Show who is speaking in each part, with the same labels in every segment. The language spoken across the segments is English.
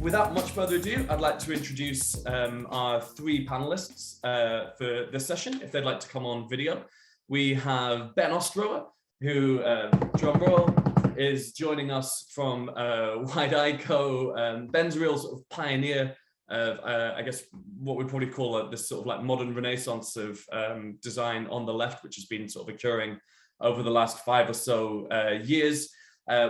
Speaker 1: without much further ado, I'd like to introduce our three panelists for this session, if they'd like to come on video. We have Ben Ostrower, who, drum roll, is joining us from Wide-Eye Co. Ben's a real sort of pioneer of, I guess, what we'd probably call this sort of like modern renaissance of design on the left, which has been sort of occurring over the last 5 or so years.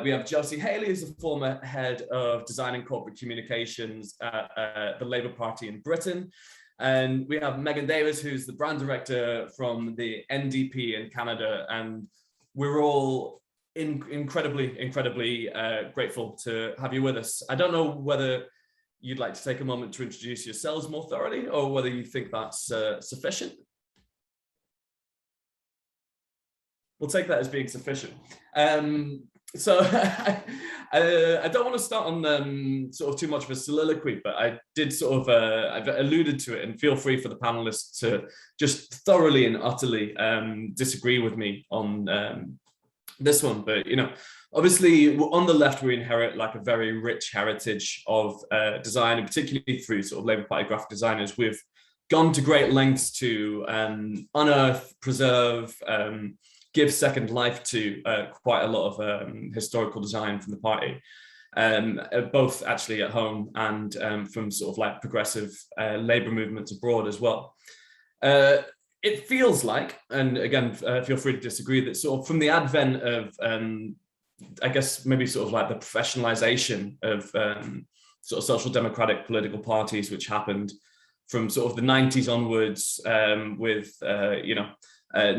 Speaker 1: We have Josie Hailey, who's the former head of design and corporate communications at the Labour Party in Britain. And we have Megan Davis, who's the brand director from the NDP in Canada. And we're all incredibly grateful to have you with us. I don't know whether you'd like to take a moment to introduce yourselves more thoroughly, or whether you think that's sufficient. We'll take that as being sufficient. So I don't want to start on sort of too much of a soliloquy, but I did sort of, I've alluded to it, and feel free for the panelists to just thoroughly and utterly disagree with me on this one. But, you know, obviously on the left, we inherit like a very rich heritage of design, and particularly through sort of Labour Party graphic designers. We've gone to great lengths to unearth, preserve, give second life to quite a lot of historical design from the party, both actually at home and from sort of like progressive labour movements abroad as well. It feels like, and again, feel free to disagree, that sort of from the advent of, I guess maybe sort of like the professionalization of sort of social democratic political parties, which happened from sort of the 90s onwards with, you know,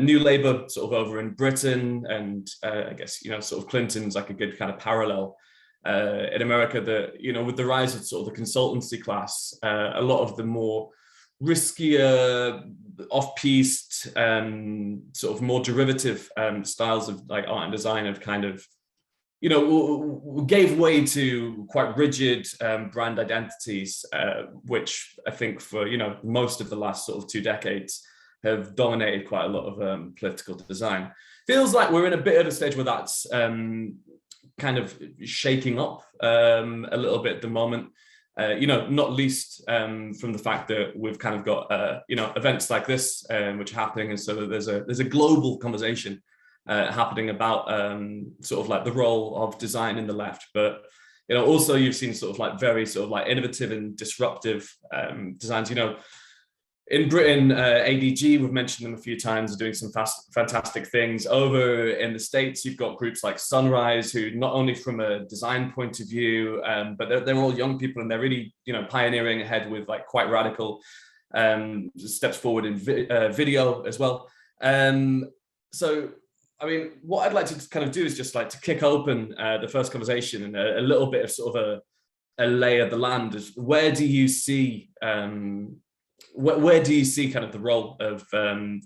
Speaker 1: New Labour sort of over in Britain, and I guess, you know, sort of Clinton's like a good kind of parallel in America, that, you know, with the rise of sort of the consultancy class, a lot of the more riskier, off-piste, sort of more derivative styles of like art and design have kind of, you know, gave way to quite rigid brand identities, which I think for, you know, most of the last sort of 2 decades have dominated quite a lot of political design. Feels like we're in a bit of a stage where that's kind of shaking up a little bit at the moment. You know, not least from the fact that we've kind of got you know, events like this which are happening, and so that there's a global conversation happening about sort of like the role of design in the left. But, you know, also you've seen sort of like very sort of like innovative and disruptive designs. You know, in Britain, ADG, we've mentioned them a few times, are doing some fantastic things. Over in the States, you've got groups like Sunrise, who not only from a design point of view, but they're all young people, and they're really, you know, pioneering ahead with like quite radical steps forward in video as well. So, I mean, what I'd like to kind of do is just like to kick open the first conversation and a little bit of sort of a lay of the land. Is where do you see where do you see kind of the role of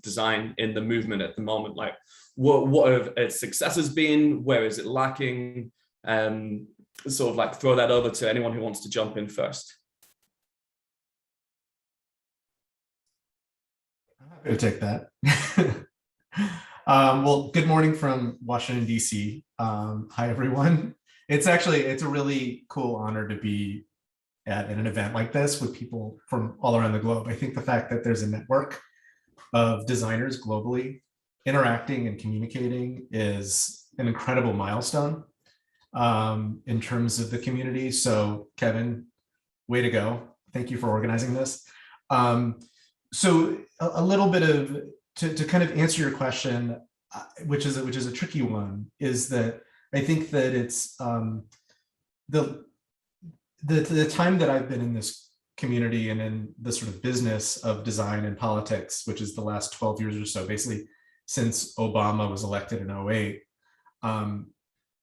Speaker 1: design in the movement at the moment? Like, what have its successes been? Where is it lacking? Sort of like throw that over to anyone who wants to jump in first.
Speaker 2: I'm happy to take that. Well, good morning from Washington, D.C. Hi, everyone. It's a really cool honor to be at an event like this with people from all around the globe. I think the fact that there's a network of designers globally interacting and communicating is an incredible milestone in terms of the community. So Kevin, way to go. Thank you for organizing this. So a little bit of, to kind of answer your question, which is a tricky one, is that I think that it's the time that I've been in this community and in the sort of business of design and politics, which is the last 12 years or so, basically since Obama was elected in 2008,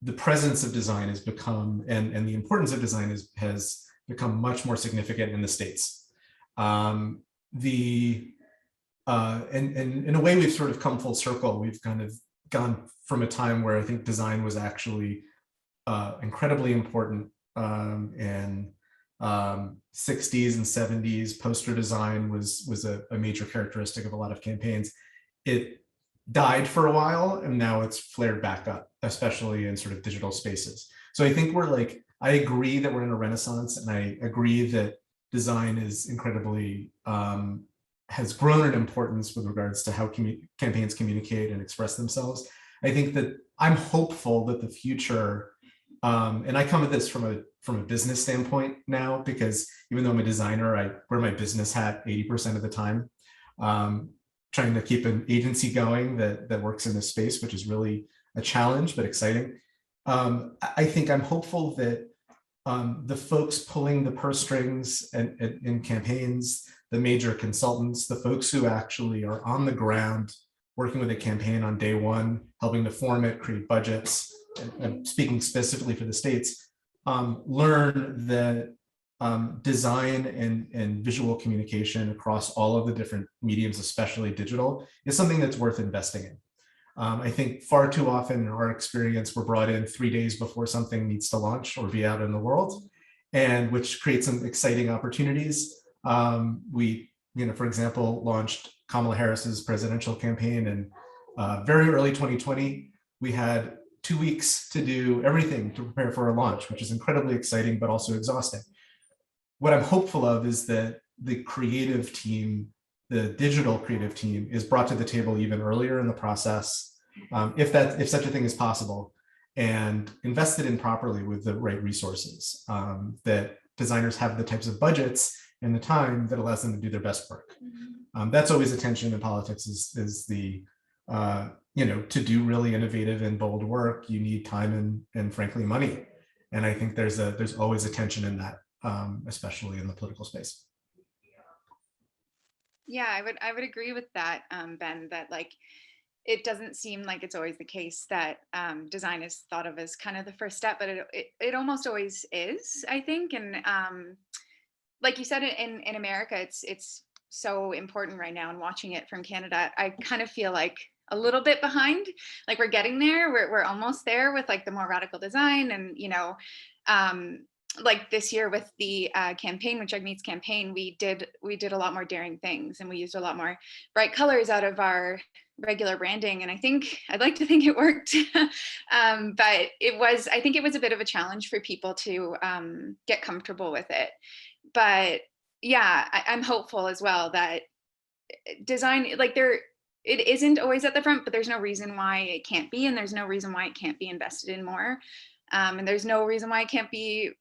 Speaker 2: the presence of design has become, and the importance of design has become much more significant in the States. And in a way, we've sort of come full circle. We've kind of gone from a time where I think design was actually incredibly important and 60s and 70s. Poster design was a major characteristic of a lot of campaigns. It died for a while, and now it's flared back up, especially in sort of digital spaces. So I think we're like I agree that we're in a renaissance, and I agree that design is incredibly, has grown in importance with regards to how campaigns communicate and express themselves. I think that I'm hopeful that the future, and I come at this from a business standpoint now, because even though I'm a designer, I wear my business hat 80% of the time, trying to keep an agency going that works in this space, which is really a challenge, but exciting. I think I'm hopeful that the folks pulling the purse strings in campaigns, the major consultants, the folks who actually are on the ground working with a campaign on day one, helping to form it, create budgets, and speaking specifically for the states, learn that design and visual communication across all of the different mediums, especially digital, is something that's worth investing in. I think far too often in our experience, we're brought in 3 days before something needs to launch or be out in the world, and which creates some exciting opportunities. We, for example, launched Kamala Harris's presidential campaign in very early 2020. We had 2 weeks to do everything to prepare for a launch, which is incredibly exciting, but also exhausting. What I'm hopeful of is that the creative team, the digital creative team, is brought to the table even earlier in the process, if such a thing is possible, and invested in properly with the right resources, that designers have the types of budgets and the time that allows them to do their best work. That's always a tension in politics, is the, to do really innovative and bold work, you need time and frankly, money. And I think there's always a tension in that, especially in the political space.
Speaker 3: Yeah, I would agree with that, Ben, that it doesn't seem like it's always the case that design is thought of as kind of the first step, but it almost always is, I think. And like you said, in America, it's so important right now. And watching it from Canada, I kind of feel like a little bit behind. Like we're getting there. We're almost there with the more radical design, and like this year with the campaign, with Jagmeet's campaign, we did a lot more daring things, and we used a lot more bright colors out of our regular branding. And I'd like to think it worked, but I think it was a bit of a challenge for people to get comfortable with it. But yeah, I'm hopeful as well that design, it isn't always at the front, but there's no reason why it can't be, and there's no reason why it can't be invested in more, and there's no reason why it can't be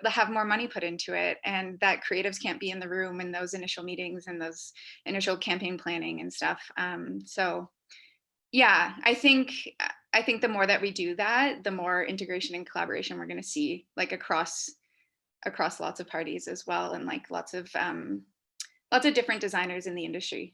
Speaker 3: have more money put into it, and that creatives can't be in the room in those initial meetings and those initial campaign planning and stuff. So yeah, I think the more that we do that, the more integration and collaboration we're going to see, across lots of parties as well, and lots of different designers in the industry.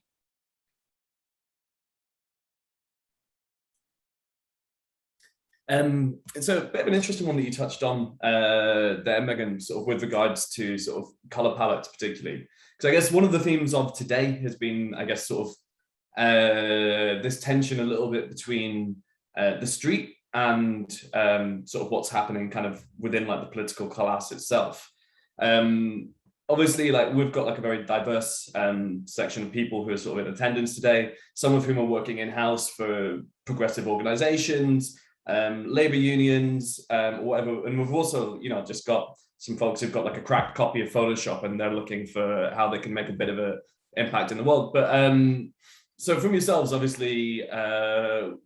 Speaker 1: So a bit of an interesting one that you touched on there, Megan, sort of with regards to sort of color palettes particularly, because I guess one of the themes of today has been, I guess, sort of this tension a little bit between the street and sort of what's happening kind of within the political class itself. Obviously, we've got a very diverse section of people who are sort of in attendance today, some of whom are working in-house for progressive organizations, labor unions, or whatever. And we've also, just got some folks who've got a cracked copy of Photoshop, and they're looking for how they can make a bit of an impact in the world. But so from yourselves, obviously,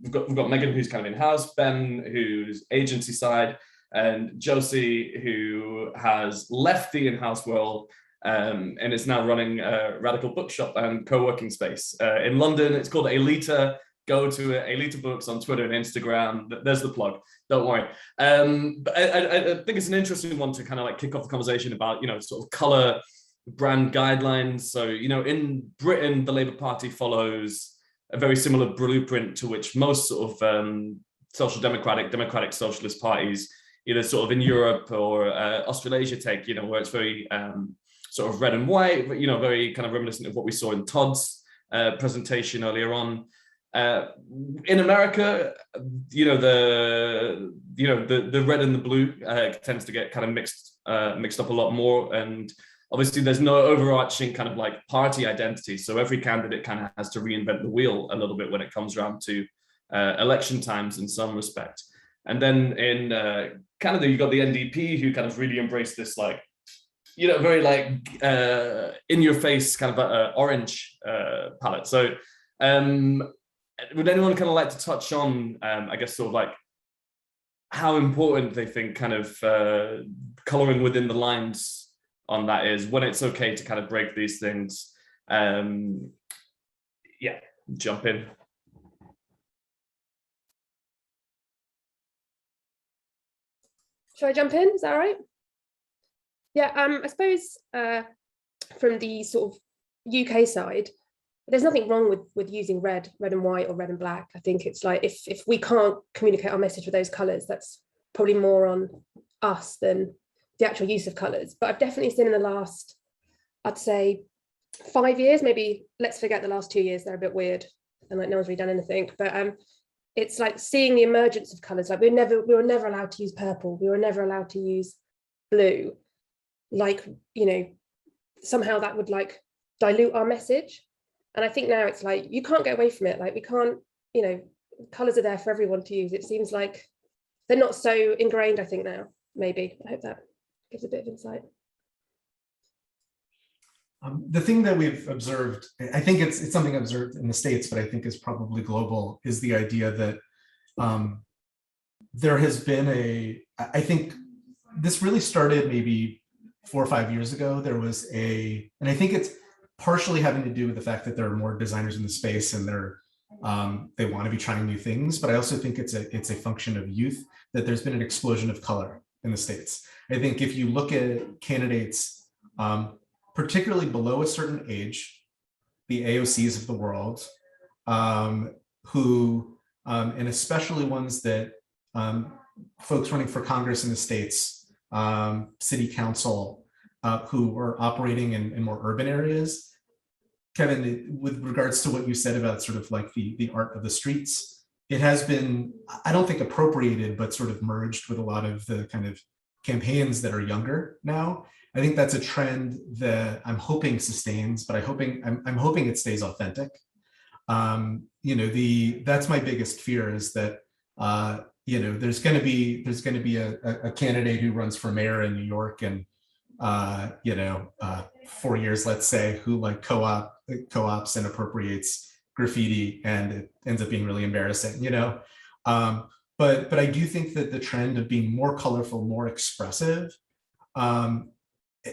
Speaker 1: we've got Megan, who's kind of in-house, Ben, who's agency side, and Josie, who has left the in-house world and is now running a radical bookshop and co-working space in London. It's called Alita. Go to Alita Books on Twitter and Instagram. There's the plug. Don't worry. But I think it's an interesting one to kind of kick off the conversation about, sort of color brand guidelines. So, in Britain, the Labour Party follows a very similar blueprint to which most sort of social democratic socialist parties, either sort of in Europe or Australasia take, where it's very sort of red and white, but, very kind of reminiscent of what we saw in Todd's presentation earlier on. In America, the red and the blue tends to get kind of mixed up a lot more, and obviously there's no overarching kind of party identity, so every candidate kind of has to reinvent the wheel a little bit when it comes around to election times in some respect. And then in Canada, you got the NDP, who kind of really embraced this, like, you know, very like in your face kind of orange palette. So would anyone kind of like to touch on, I guess, sort of like how important they think kind of coloring within the lines on that is, when it's okay to kind of break these things? Yeah, jump in.
Speaker 4: Shall I jump in? Is that all right? Yeah, I suppose from the sort of UK side, there's nothing wrong with using red and white, or red and black. I think it's like, if we can't communicate our message with those colours, that's probably more on us than the actual use of colours. But I've definitely seen in the last, I'd say 5 years, maybe let's forget the last 2 years, they're a bit weird and like no one's really done anything. But it's like seeing the emergence of colours. Like we were never allowed to use purple. We were never allowed to use blue. Like, you know, somehow that would like dilute our message. And I think now it's like, you can't get away from it. Like we can't, you know, colours are there for everyone to use. It seems like they're not so ingrained, I think now, maybe. I hope that gives a bit of insight.
Speaker 2: The thing that we've observed, I think it's something observed in the States, but I think is probably global, is the idea that there has been I think this really started maybe 4 or 5 years ago. There was and I think it's partially having to do with the fact that there are more designers in the space and they want to be trying new things. But I also think it's a function of youth, that there's been an explosion of color in the States. I think if you look at candidates, particularly below a certain age, the AOCs of the world, who, and especially ones that folks running for Congress in the States, city council, who are operating in more urban areas. Kevin, with regards to what you said about sort of like the art of the streets, it has been, I don't think appropriated, but sort of merged with a lot of the kind of campaigns that are younger now. I think that's a trend that I'm hoping sustains, but I'm hoping it stays authentic. You know, that's my biggest fear, is that you know, there's going to be a candidate who runs for mayor in New York, and you know, 4 years, let's say, who like co-ops and appropriates graffiti, and it ends up being really embarrassing, you know. But I do think that the trend of being more colorful, more expressive,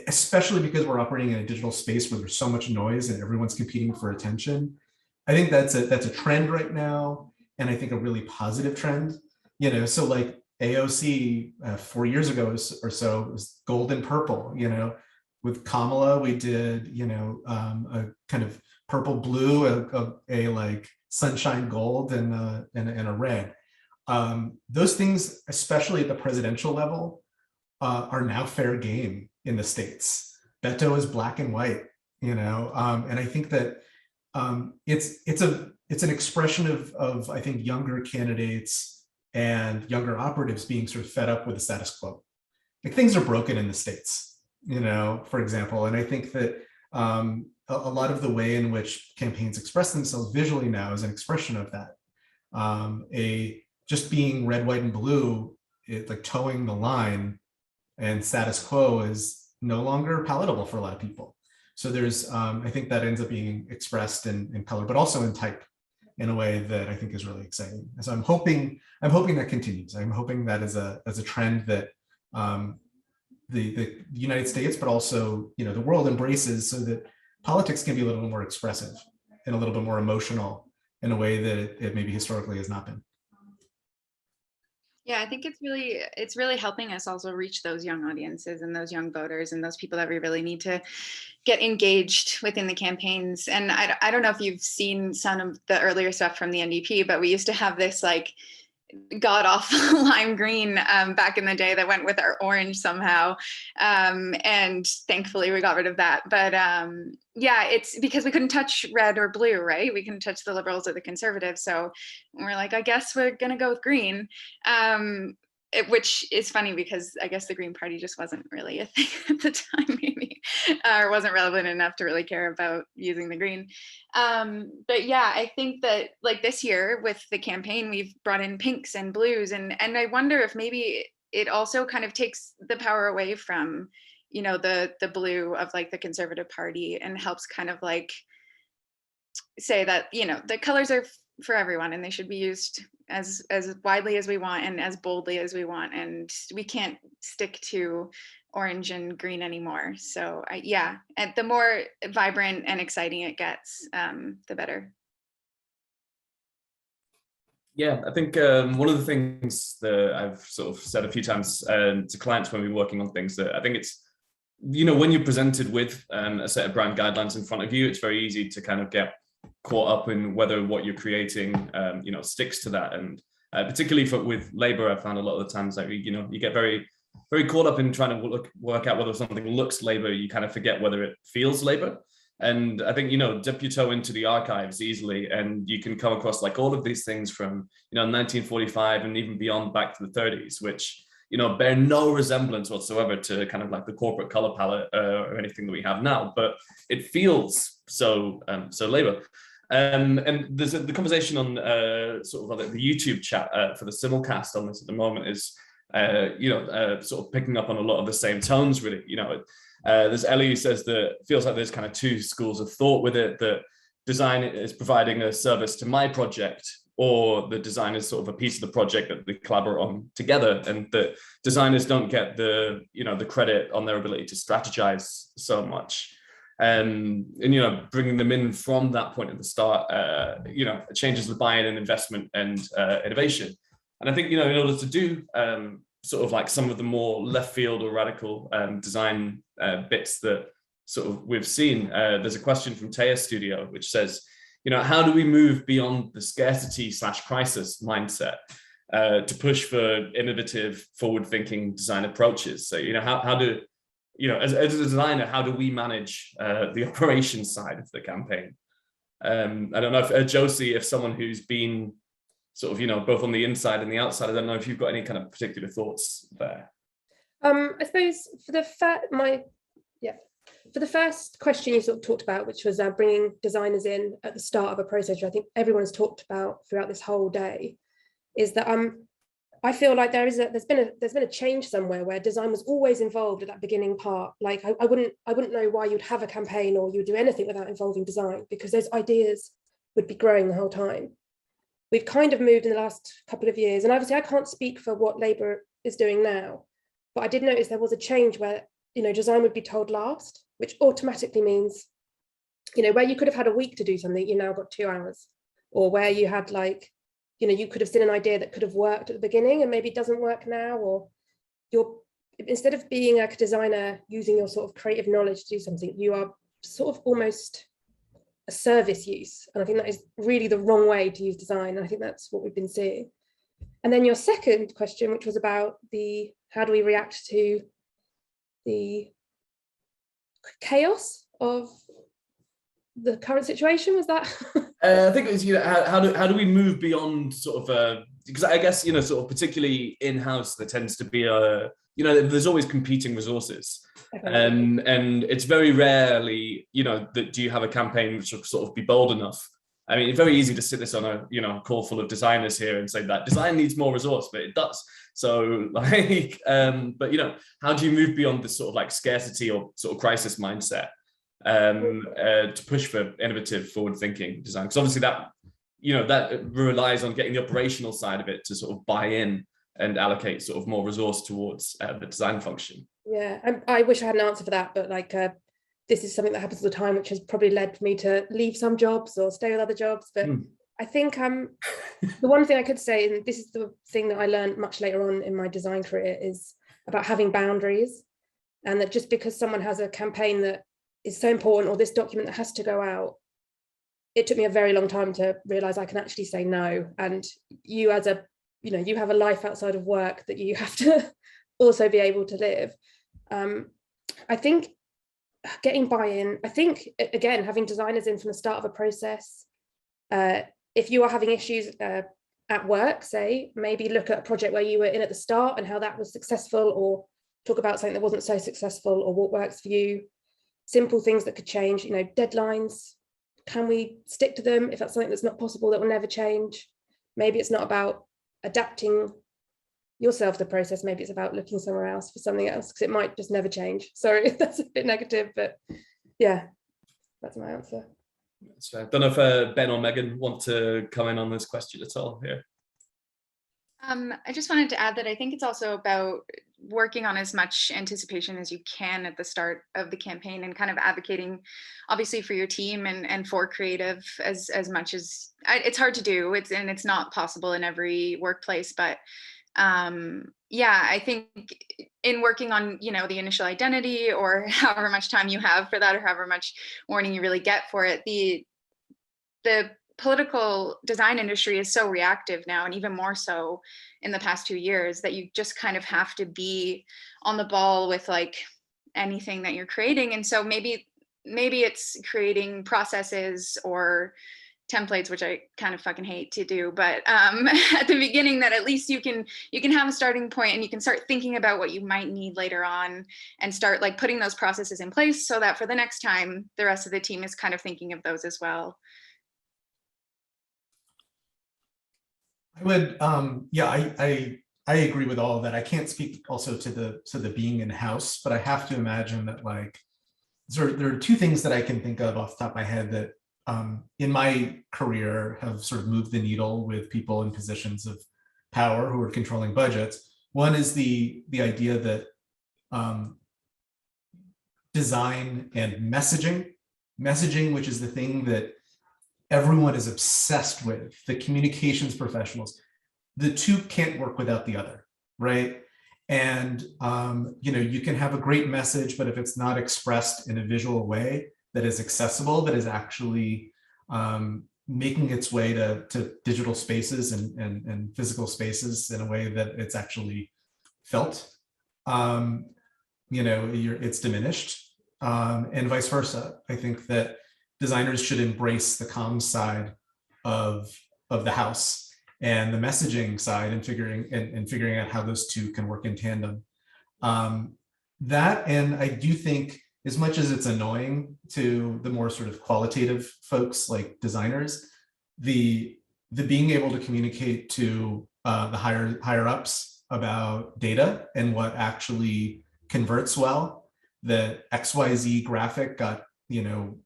Speaker 2: especially because we're operating in a digital space where there's so much noise and everyone's competing for attention, I think that's a trend right now, and I think a really positive trend. You know, so like AOC 4 years ago or so was gold and purple. You know, with Kamala we did, you know, a kind of purple blue, a like sunshine gold, and a red. Those things, especially at the presidential level, are now fair game in the States. Beto is black and white, you know, and I think that it's an expression of I think younger candidates and younger operatives being sort of fed up with the status quo. Like things are broken in the States, you know, for example. And I think that a lot of the way in which campaigns express themselves visually now is an expression of that. Just being red, white, and blue, like towing the line and status quo is no longer palatable for a lot of people. So there's, I think that ends up being expressed in color, but also in type, in a way that I think is really exciting. And so I'm hoping that continues. I'm hoping that as a trend that the United States, but also, you know, the world embraces, so that politics can be a little bit more expressive and a little bit more emotional in a way that it maybe historically has not been.
Speaker 3: Yeah, I think it's really helping us also reach those young audiences and those young voters and those people that we really need to get engaged within the campaigns. And I don't know if you've seen some of the earlier stuff from the NDP, but we used to have this like god-awful lime green back in the day that went with our orange somehow, and thankfully we got rid of that. But yeah, it's because we couldn't touch red or blue, right? We couldn't touch the Liberals or the Conservatives, so we're like, I guess we're gonna go with green. which is funny because I guess the Green Party just wasn't really a thing at the time, maybe, or wasn't relevant enough to really care about using the green. But yeah, I think that like this year with the campaign, we've brought in pinks and blues, and I wonder if maybe it also kind of takes the power away from, you know, the blue of like the Conservative Party, and helps kind of like say that, you know, the colors are for everyone and they should be used as widely as we want and as boldly as we want, and we can't stick to orange and green anymore. So yeah, and the more vibrant and exciting it gets, the better.
Speaker 1: Yeah, I think one of the things that I've sort of said a few times to clients when we're working on things, that I think it's, you know, when you're presented with a set of brand guidelines in front of you, it's very easy to kind of get caught up in whether what you're creating, you know, sticks to that. And particularly with labor, I found a lot of the times that, you know, you get very, very caught up in trying to work out whether something looks labor. You kind of forget whether it feels labor. And I think, you know, dip your toe into the archives easily, and you can come across like all of these things from, you know, 1945 and even beyond back to the 30s, which, you know, bear no resemblance whatsoever to kind of like the corporate color palette or anything that we have now, but it feels so labor. And there's the conversation on sort of like the YouTube chat for the simulcast on this at the moment is, you know, sort of picking up on a lot of the same tones, really. You know, there's Ellie who says that it feels like there's kind of two schools of thought with it, that design is providing a service to my project, or the design is sort of a piece of the project that they collaborate on together, and that designers don't get the, you know, the credit on their ability to strategize so much. And you know, bringing them in from that point at the start, you know, changes the buy-in and investment and innovation. And I think, you know, in order to do sort of like some of the more left field or radical design bits that sort of we've seen, there's a question from Taya Studio, which says, you know, how do we move beyond the scarcity/crisis mindset to push for innovative, forward-thinking design approaches? So, you know, how do, you know, as a designer, how do we manage the operations side of the campaign? I don't know if Josie, if someone who's been sort of, you know, both on the inside and the outside, I don't know if you've got any kind of particular thoughts there.
Speaker 4: I suppose for the first question you sort of talked about, which was bringing designers in at the start of a process, which I think everyone's talked about throughout this whole day, is that I feel like there's been a change somewhere where design was always involved at that beginning part. Like I wouldn't know why you'd have a campaign or you'd do anything without involving design, because those ideas would be growing the whole time. We've kind of moved in the last couple of years, and obviously I can't speak for what Labour is doing now, but I did notice there was a change where, you know, design would be told last, which automatically means, you know, where you could have had a week to do something, you now got 2 hours, or where you had like, you know, you could have seen an idea that could have worked at the beginning and maybe it doesn't work now, or you're, instead of being a designer using your sort of creative knowledge to do something, you are sort of almost a service use. And I think that is really the wrong way to use design. And I think that's what we've been seeing. And then your second question, which was about the, how do we react to the chaos of the current situation, was that?
Speaker 1: I think it was, you know, how do we move beyond sort of, because I guess, you know, sort of particularly in-house, there tends to be a, you know, there's always competing resources. And it's very rarely, you know, that do you have a campaign which will sort of be bold enough. I mean, it's very easy to sit this on a, you know, call full of designers here and say that design needs more resource, but it does. So like, but you know, how do you move beyond this sort of like scarcity or sort of crisis mindset to push for innovative, forward-thinking design? Because obviously that, you know, that relies on getting the operational side of it to sort of buy in and allocate sort of more resource towards the design function.
Speaker 4: Yeah, I wish I had an answer for that, but like this is something that happens all the time, which has probably led me to leave some jobs or stay with other jobs. But I think the one thing I could say, and this is the thing that I learned much later on in my design career, is about having boundaries. And that just because someone has a campaign that is so important, or this document that has to go out, it took me a very long time to realize I can actually say no. And you as a, you know, you have a life outside of work that you have to also be able to live. I think getting buy-in, I think, again, having designers in from the start of a process, if you are having issues at work, say, maybe look at a project where you were in at the start and how that was successful, or talk about something that wasn't so successful, or what works for you. Simple things that could change, you know, deadlines. Can we stick to them? If that's something that's not possible, that will never change. Maybe it's not about adapting yourself to the process. Maybe it's about looking somewhere else for something else, because it might just never change. Sorry if that's a bit negative, but yeah, that's my answer.
Speaker 1: So I don't know if Ben or Megan want to come in on this question at all here.
Speaker 3: I just wanted to add that I think it's also about working on as much anticipation as you can at the start of the campaign, and kind of advocating, obviously, for your team and for creative as much as it's hard to do. It's not possible in every workplace, but yeah, I think in working on, you know, the initial identity, or however much time you have for that, or however much warning you really get for it, the political design industry is so reactive now, and even more so in the past 2 years, that you just kind of have to be on the ball with like anything that you're creating. And so maybe it's creating processes or templates, which I kind of fucking hate to do, but at the beginning, that at least you can have a starting point, and you can start thinking about what you might need later on, and start like putting those processes in place, so that for the next time, the rest of the team is kind of thinking of those as well.
Speaker 2: I would, I agree with all of that. I can't speak also to the being in-house, but I have to imagine that like, there are two things that I can think of off the top of my head that in my career have sort of moved the needle with people in positions of power who are controlling budgets. One is the idea that design and messaging, which is the thing that everyone is obsessed with, the communications professionals, the two can't work without the other, right? And you know, you can have a great message, but if it's not expressed in a visual way that is accessible, that is actually making its way to digital spaces and physical spaces in a way that it's actually felt, you know, it's diminished, and vice versa. I think that designers should embrace the comms side of the house and the messaging side, and figuring out how those two can work in tandem. That, and I do think, as much as it's annoying to the more sort of qualitative folks like designers, the being able to communicate to the higher ups about data and what actually converts well, that XYZ graphic got, you know,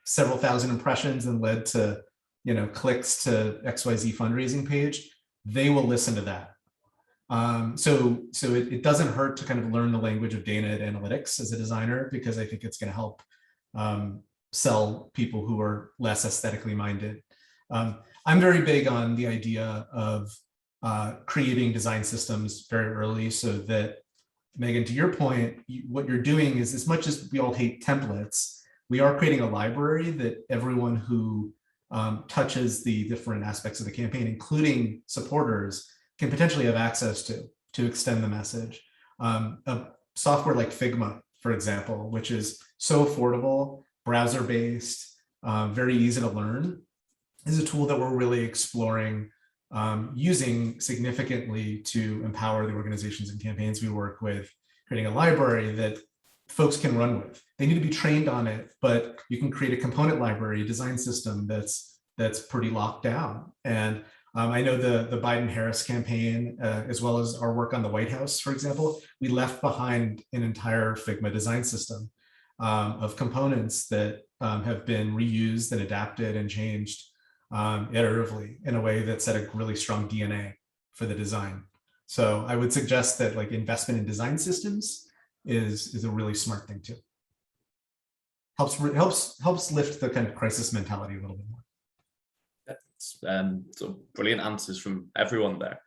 Speaker 2: several thousand impressions and led to, you know, clicks to XYZ fundraising page, they will listen to that. So it doesn't hurt to kind of learn the language of data and analytics as a designer, because I think it's going to help sell people who are less aesthetically minded. I'm very big on the idea of creating design systems very early, so that, Megan, to your point, what you're doing is, as much as we all hate templates, we are creating a library that everyone who touches the different aspects of the campaign, including supporters, can potentially have access to extend the message. A software like Figma, for example, which is so affordable, browser-based, very easy to learn, is a tool that we're really exploring using significantly to empower the organizations and campaigns we work with, creating a library that folks can run with. They need to be trained on it, but you can create a component library, a design system that's pretty locked down. And I know the Biden-Harris campaign, as well as our work on the White House, for example, we left behind an entire Figma design system of components that have been reused and adapted and changed iteratively in a way that set a really strong DNA for the design. So I would suggest that like investment in design systems is a really smart thing too. Helps lift the kind of crisis mentality a little bit more.
Speaker 1: Sort of brilliant answers from everyone there,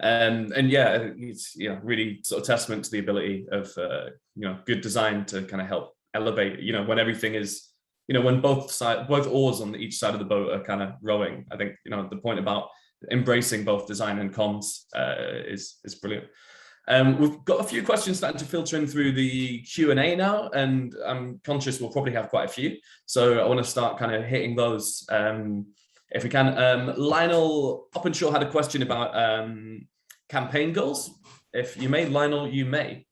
Speaker 1: and yeah, it's really sort of testament to the ability of good design to kind of help elevate, when everything is, when both oars on each side of the boat are kind of rowing. I think the point about embracing both design and comms is brilliant. We've got a few questions starting to filter in through the Q&A now, and I'm conscious we'll probably have quite a few, so I want to start kind of hitting those if we can. Lionel Openshaw had a question about campaign goals. If you may, Lionel, you may.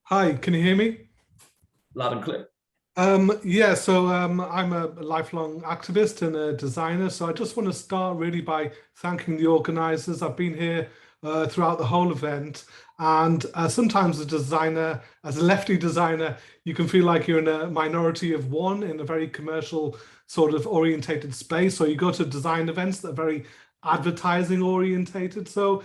Speaker 5: Hi, can you hear me?
Speaker 1: Loud and clear.
Speaker 5: Yeah, so I'm a lifelong activist and a designer. So I just want to start really by thanking the organizers. I've been here throughout the whole event. And sometimes as a lefty designer, you can feel like you're in a minority of one in a very commercial sort of orientated space. So you go to design events that are very advertising orientated. So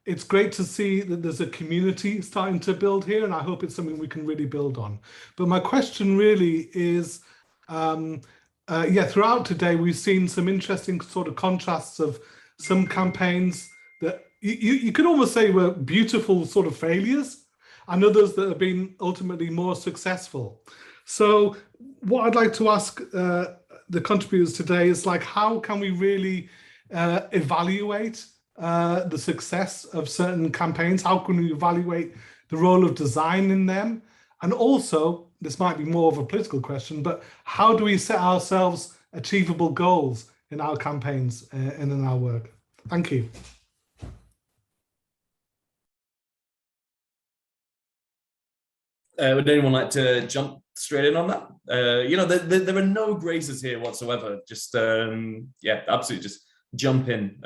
Speaker 5: it's great to see that there's a community starting to build here, and I hope it's something we can really build on. But my question really is, throughout today, we've seen some interesting sort of contrasts of some campaigns that you could almost say were beautiful sort of failures, and others that have been ultimately more successful. So what I'd like to ask the contributors today is, like, how can we really evaluate the success of certain campaigns? How can we evaluate the role of design in them? And also, this might be more of a political question, but how do we set ourselves achievable goals in our campaigns and in our work? Thank you.
Speaker 1: Would anyone like to jump straight in on that? There are no graces here whatsoever. Just, absolutely, just jump in.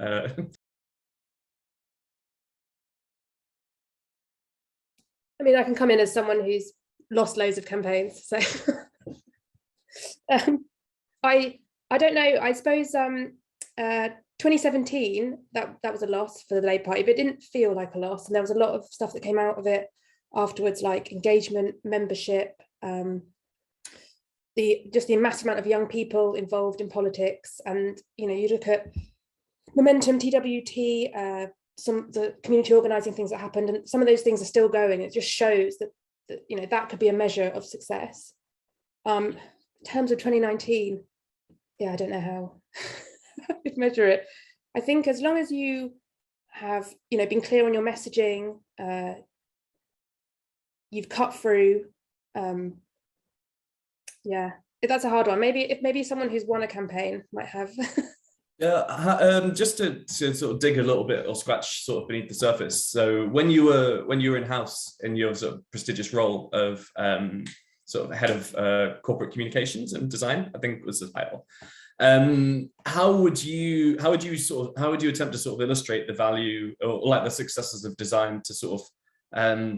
Speaker 4: I mean, I can come in as someone who's lost loads of campaigns. So I don't know. I suppose 2017, that was a loss for the Labour Party, but it didn't feel like a loss. And there was a lot of stuff that came out of it afterwards, like engagement, membership, the massive amount of young people involved in politics. And you look at Momentum, TWT, the community organising things that happened, and some of those things are still going. It just shows that that could be a measure of success. In terms of 2019, I don't know how to measure it. I think as long as you have been clear on your messaging, you've cut through. That's a hard one. Maybe someone who's won a campaign might have.
Speaker 1: Just to sort of dig a little bit or scratch sort of beneath the surface. So when you were in-house in your sort of prestigious role of sort of head of corporate communications and design, I think was the title. How would you attempt to sort of illustrate the value or like the successes of design to sort of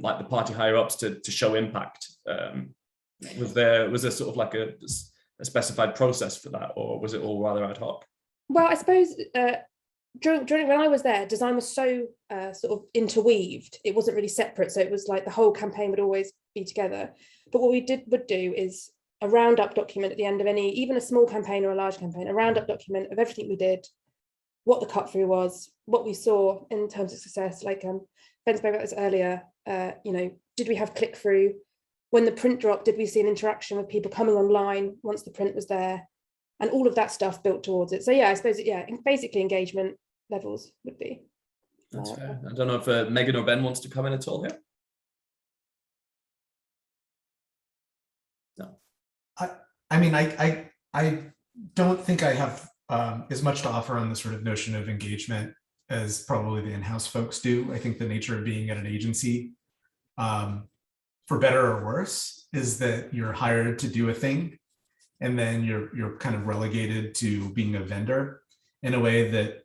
Speaker 1: like the party higher ups to show impact? Was there sort of like a specified process for that, or was it all rather ad hoc?
Speaker 4: Well, I suppose during when I was there, design was so sort of interweaved. It wasn't really separate, so it was like the whole campaign would always be together. But what we would do is a roundup document at the end of even a small campaign or a large campaign, a roundup document of everything we did, what the cut through was, what we saw in terms of success. Like Ben spoke about this earlier. Did we have click through? When the print dropped, did we see an interaction with people coming online once the print was there? And all of that stuff built towards it. So I suppose basically engagement levels would be.
Speaker 1: That's fair. I don't know if Megan or Ben wants to come in at all here. No.
Speaker 2: I mean, I don't think I have as much to offer on the sort of notion of engagement as probably the in-house folks do. I think the nature of being at an agency, for better or worse, is that you're hired to do a thing, and then you're kind of relegated to being a vendor in a way that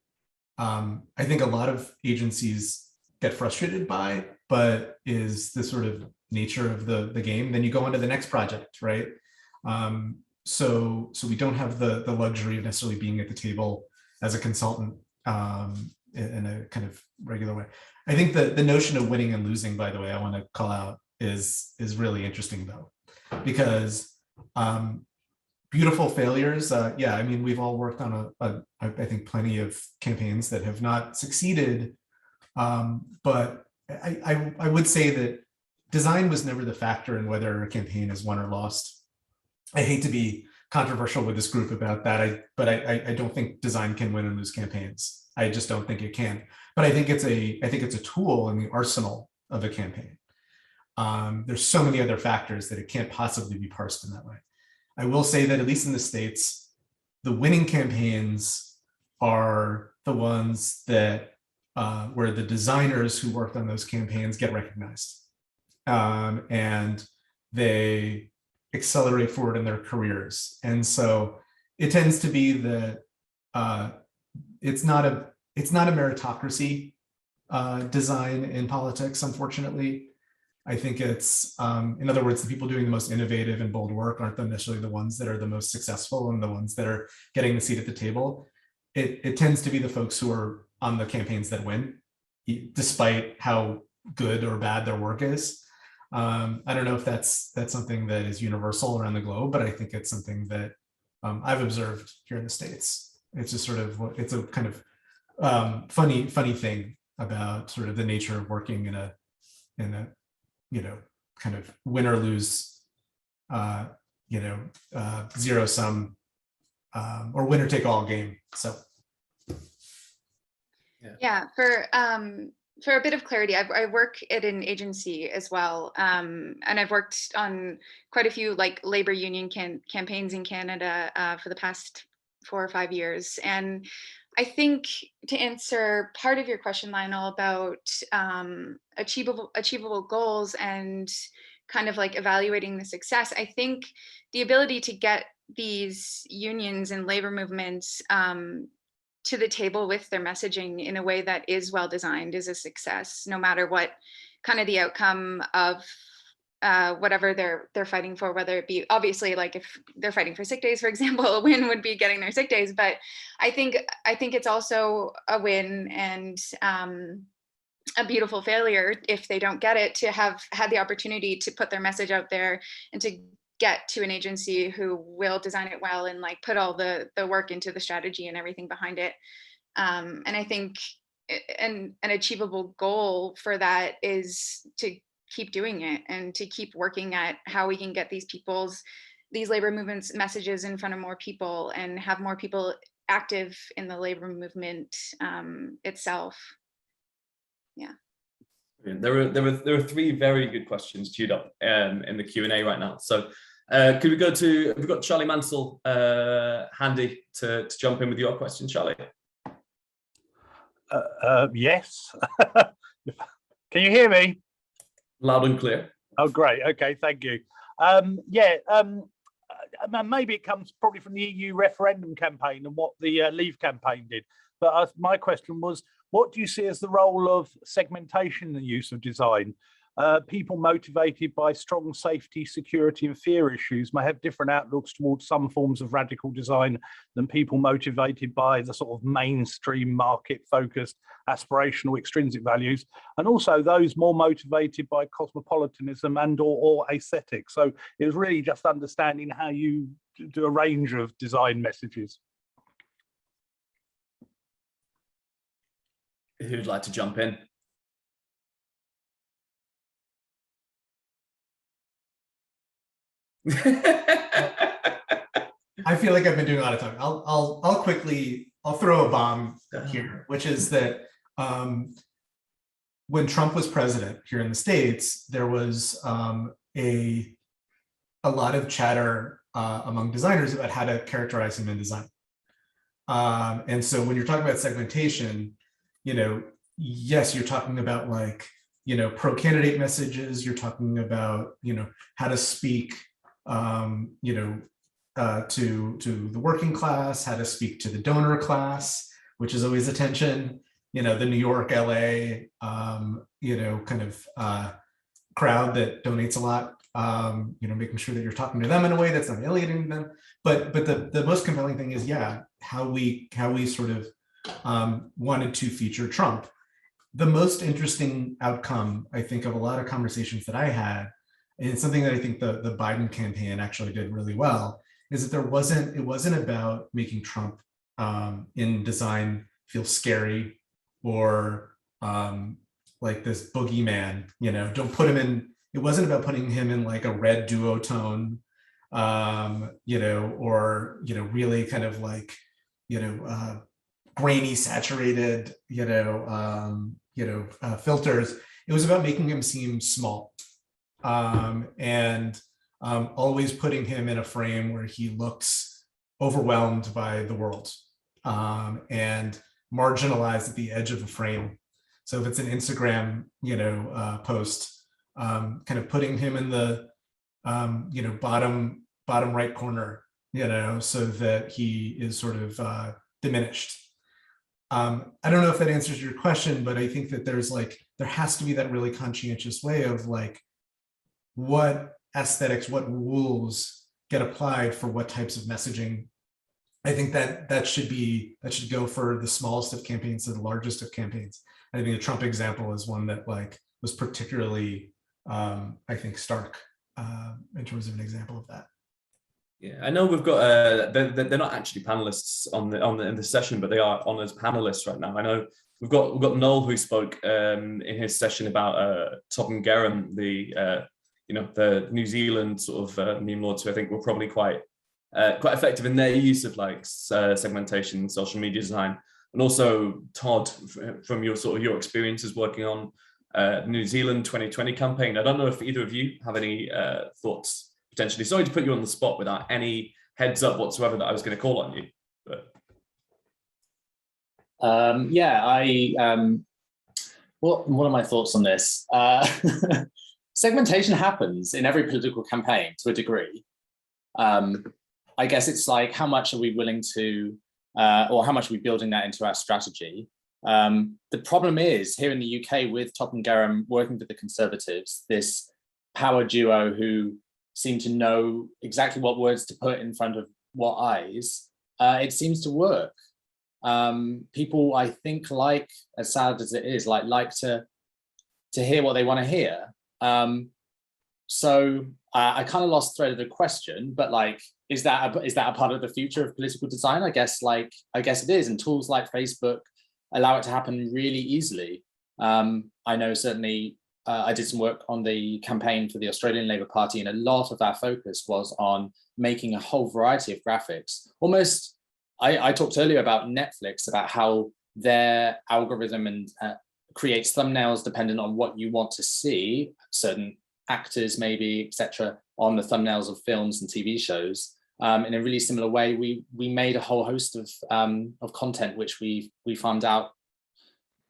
Speaker 2: I think a lot of agencies get frustrated by, but is the sort of nature of the game. Then you go on to the next project, right? So we don't have the luxury of necessarily being at the table as a consultant in a kind of regular way. I think the notion of winning and losing, by the way, I want to call out is really interesting though, because beautiful failures. I mean, we've all worked on I think plenty of campaigns that have not succeeded, but I would say that design was never the factor in whether a campaign is won or lost. I hate to be controversial with this group about that, but I don't think design can win and lose campaigns. I just don't think it can. But I think it's a tool in the arsenal of a campaign. There's so many other factors that it can't possibly be parsed in that way. I will say that at least in the States, the winning campaigns are the ones that where the designers who worked on those campaigns get recognized, and they accelerate forward in their careers. And so it tends to be that it's not a meritocracy design in politics, unfortunately. I think it's, in other words, the people doing the most innovative and bold work aren't necessarily the ones that are the most successful and the ones that are getting the seat at the table. It tends to be the folks who are on the campaigns that win, despite how good or bad their work is. I don't know if that's something that is universal around the globe, but I think it's something that I've observed here in the States. It's just sort of, it's a kind of funny thing about sort of the nature of working in a kind of win or lose, zero sum or winner take all game. So
Speaker 3: yeah, for a bit of clarity, I work at an agency as well, and I've worked on quite a few like labor union campaigns in Canada for the past 4 or 5 years. And I think to answer part of your question, Lionel, about achievable goals and kind of like evaluating the success, I think the ability to get these unions and labor movements to the table with their messaging in a way that is well designed is a success, no matter what kind of the outcome of whatever they're fighting for, whether it be, obviously, like if they're fighting for sick days, for example, a win would be getting their sick days. But I think it's also a win and a beautiful failure if they don't get it, to have had the opportunity to put their message out there and to get to an agency who will design it well and like put all the work into the strategy and everything behind it. And I think an achievable goal for that is to keep doing it and to keep working at how we can get these labor movements messages in front of more people and have more people active in the labor movement itself. Yeah.
Speaker 1: There were 3 very good questions queued up in the Q&A right now. So could we go to, we've got Charlie Mansell handy to jump in with your question, Charlie?
Speaker 6: Yes. Can you hear me?
Speaker 1: Loud and clear.
Speaker 6: Oh, great. Okay, thank you. Maybe it comes probably from the EU referendum campaign and what the Leave campaign did. But my question was, what do you see as the role of segmentation in the use of design? People motivated by strong safety, security, and fear issues may have different outlooks towards some forms of radical design than people motivated by the sort of mainstream market-focused aspirational extrinsic values, and also those more motivated by cosmopolitanism and or aesthetics. So it was really just understanding how you do a range of design messages.
Speaker 1: Who'd like to jump in?
Speaker 2: I feel like I've been doing a lot of talking. I'll throw a bomb here, which is that when Trump was president here in the States, there was a lot of chatter among designers about how to characterize him in design. And so when you're talking about segmentation, yes, you're talking about like, pro-candidate messages, you're talking about, how to speak, to the working class, how to speak to the donor class, which is always attention, the New York, LA, kind of crowd that donates a lot, making sure that you're talking to them in a way that's not alienating them. But the most compelling thing is, how we sort of wanted to feature Trump. The most interesting outcome, I think, of a lot of conversations that I had, and something that I think the Biden campaign actually did really well, is that it wasn't about making Trump in design feel scary or like this boogeyman, don't put him in, it wasn't about putting him in like a red duotone, or, really kind of like, grainy, saturated, filters. It was about making him seem small, and always putting him in a frame where he looks overwhelmed by the world and marginalized at the edge of the frame. So if it's an Instagram, post, kind of putting him in the, bottom right corner, so that he is sort of diminished. I don't know if that answers your question, but I think that there has to be that really conscientious way of like, what aesthetics, what rules get applied for what types of messaging. I think that should go for the smallest of campaigns to the largest of campaigns. I think the Trump example is one that was particularly, I think, stark in terms of an example of that.
Speaker 1: Yeah, I know we've got they're not actually panelists in the session, but they are on as panelists right now. I know we've got Noel, who spoke in his session about Topham Garum, the New Zealand sort of meme lords, who I think were probably quite effective in their use of segmentation, social media design, and also Todd, from your experiences working on New Zealand 2020 campaign. I don't know if either of you have any thoughts. Potentially, sorry to put you on the spot without any heads up whatsoever that I was going to call on you. But
Speaker 7: what are my thoughts on this? Segmentation happens in every political campaign to a degree. I guess it's like, how much are we willing to, or how much are we building that into our strategy? The problem is, here in the UK, with Topham Garum working with the Conservatives, this power duo who seem to know exactly what words to put in front of what eyes, it seems to work. People, I think, as sad as it is, like to hear what they want to hear. So I kind of lost thread of the question, but is that a part of the future of political design? I guess it is, and tools like Facebook allow it to happen really easily. I know certainly I did some work on the campaign for the Australian Labor Party, and a lot of our focus was on making a whole variety of graphics. Almost, I talked earlier about Netflix, about how their algorithm and creates thumbnails dependent on what you want to see, certain actors maybe, etc., on the thumbnails of films and TV shows. In a really similar way, we made a whole host of content which we found out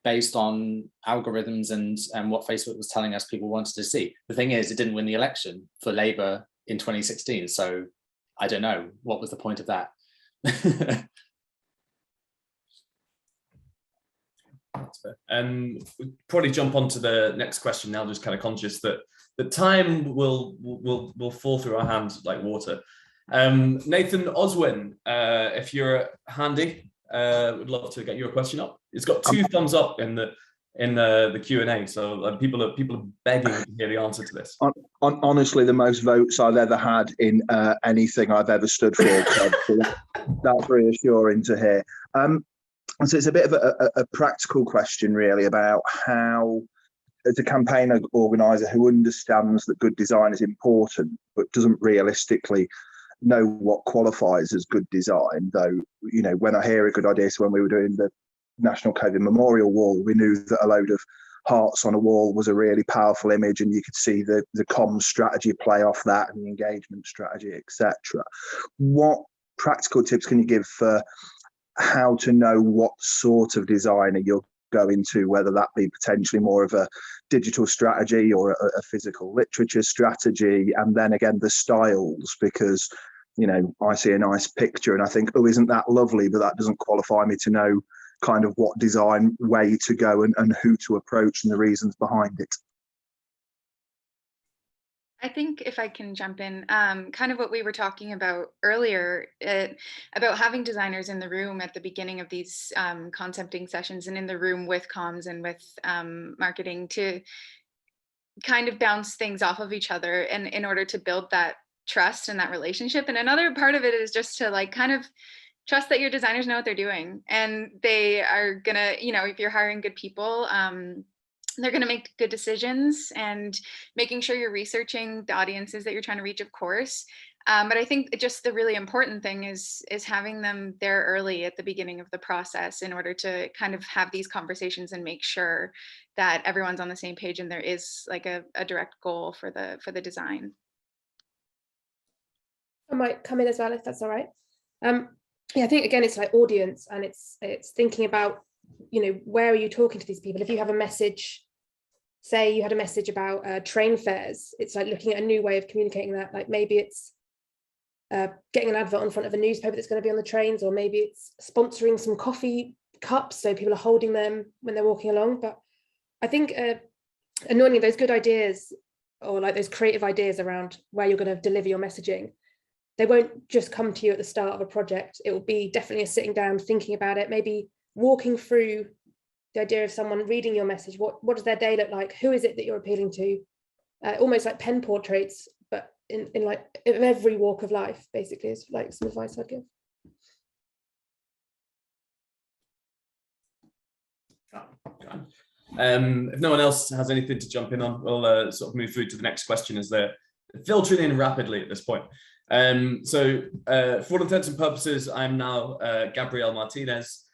Speaker 7: based on algorithms and what Facebook was telling us people wanted to see. The thing is, it didn't win the election for Labour in 2016. So I don't know, what was the point of that?
Speaker 1: we'll probably jump on to the next question now, just kind of conscious that the time will fall through our hands like water. Nathan Oswin, if you're handy, would love to get your question up. It's got 2 thumbs up in the Q&A, so people are begging to hear the answer to this.
Speaker 8: Honestly, the most votes I've ever had in anything I've ever stood for. So that's reassuring to hear. So it's a bit of a practical question, really, about how, as a campaign organizer who understands that good design is important, but doesn't realistically know what qualifies as good design, though, when I hear a good idea, so when we were doing the National COVID Memorial Wall, we knew that a load of hearts on a wall was a really powerful image, and you could see the comms strategy play off that and the engagement strategy, etc. What practical tips can you give for how to know what sort of designer you're going to, whether that be potentially more of a digital strategy or a physical literature strategy, and then again the styles, because I see a nice picture and I think, oh, isn't that lovely, but that doesn't qualify me to know kind of what design way to go and who to approach and the reasons behind it.
Speaker 3: I think if I can jump in, kind of what we were talking about earlier, about having designers in the room at the beginning of these concepting sessions, and in the room with comms and with marketing, to kind of bounce things off of each other, and in order to build that trust and that relationship. And another part of it is just to kind of trust that your designers know what they're doing, and they are gonna, if you're hiring good people, they're going to make good decisions, and making sure you're researching the audiences that you're trying to reach, of course. But I think just the really important thing is having them there early at the beginning of the process, in order to kind of have these conversations and make sure that everyone's on the same page and there is a direct goal for the design.
Speaker 4: I might come in as well, if that's all right. Yeah, I think again, it's like audience, and it's thinking about, you know, where are you talking to these people? If you have a message, say you had a message about train fares, it's like looking at a new way of communicating that. Like maybe it's getting an advert on front of a newspaper that's going to be on the trains, or maybe it's sponsoring some coffee cups so people are holding them when they're walking along. But I think annoyingly, those good ideas, or like those creative ideas around where you're going to deliver your messaging, they won't just come to you at the start of a project. It will be definitely a sitting down, thinking about it, maybe walking through the idea of someone reading your message. What does their day look like? Who is it that you're appealing to? Almost like pen portraits, but in like in every walk of life, basically, is like some advice I'd give.
Speaker 1: If no one else has anything to jump in on, we'll sort of move through to the next question, as they're filtering in rapidly at this point. So for all intents and purposes, I'm now Gabriel Martinez.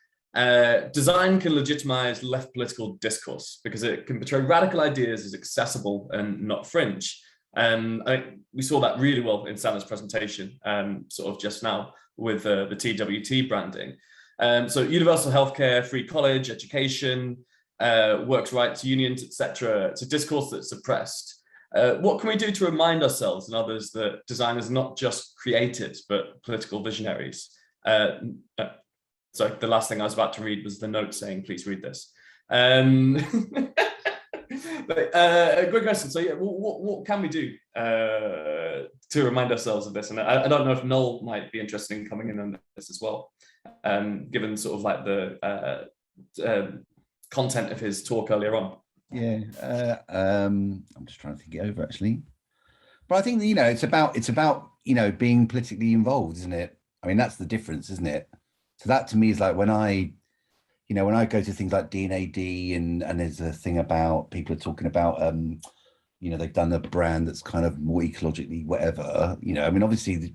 Speaker 1: Design can legitimize left political discourse because it can portray radical ideas as accessible and not fringe. We saw that really well in Sanna's presentation, sort of just now with the TWT branding. So universal healthcare, free college, education, works' rights, unions, etc. It's a discourse that's suppressed. What can we do to remind ourselves and others that design is not just created, but political visionaries? Sorry, the last thing I was about to read was the note saying, please read this. But, great question. So yeah, what can we do to remind ourselves of this? And I don't know if Noel might be interested in coming in on this as well, given sort of like the content of his talk earlier on.
Speaker 9: Yeah, I'm just trying to think it over actually, but I think, you know, it's about you know, being politically involved, isn't it? I mean, that's the difference, isn't it? So that to me is like when I go to things like D&AD and there's a thing about people are talking about you know, they've done a brand that's kind of more ecologically whatever, you know. I mean, obviously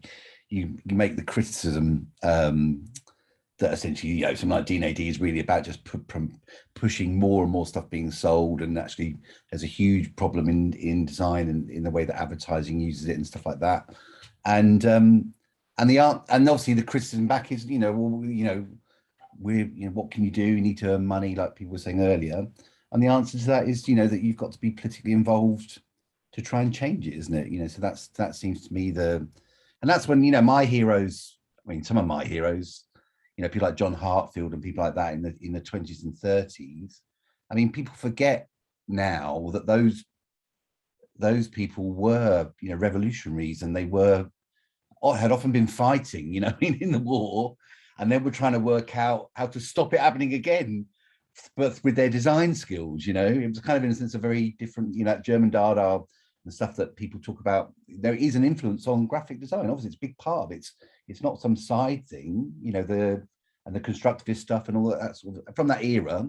Speaker 9: you make the criticism that essentially, you know, something like D&AD is really about just pushing more and more stuff being sold, and actually there's a huge problem in design and in the way that advertising uses it and stuff like that. And obviously the criticism back is, you know, well, you know, what can you do? You need to earn money, like people were saying earlier. And the answer to that is, you know, that you've got to be politically involved to try and change it, isn't it? You know, so that seems to me and that's when, you know, my heroes, I mean, some of my heroes, you know, people like John Hartfield and people like that in the 20s and 30s. I mean, people forget now that those people were, you know, revolutionaries, and they had often been fighting, you know, in the war, and they were trying to work out how to stop it happening again, but with their design skills. You know, it was kind of, in a sense, a very different, you know, German Dada and stuff that people talk about. There is an influence on graphic design. Obviously, it's a big part of it. It's not some side thing, you know, the constructivist stuff and all that sort of, from that era,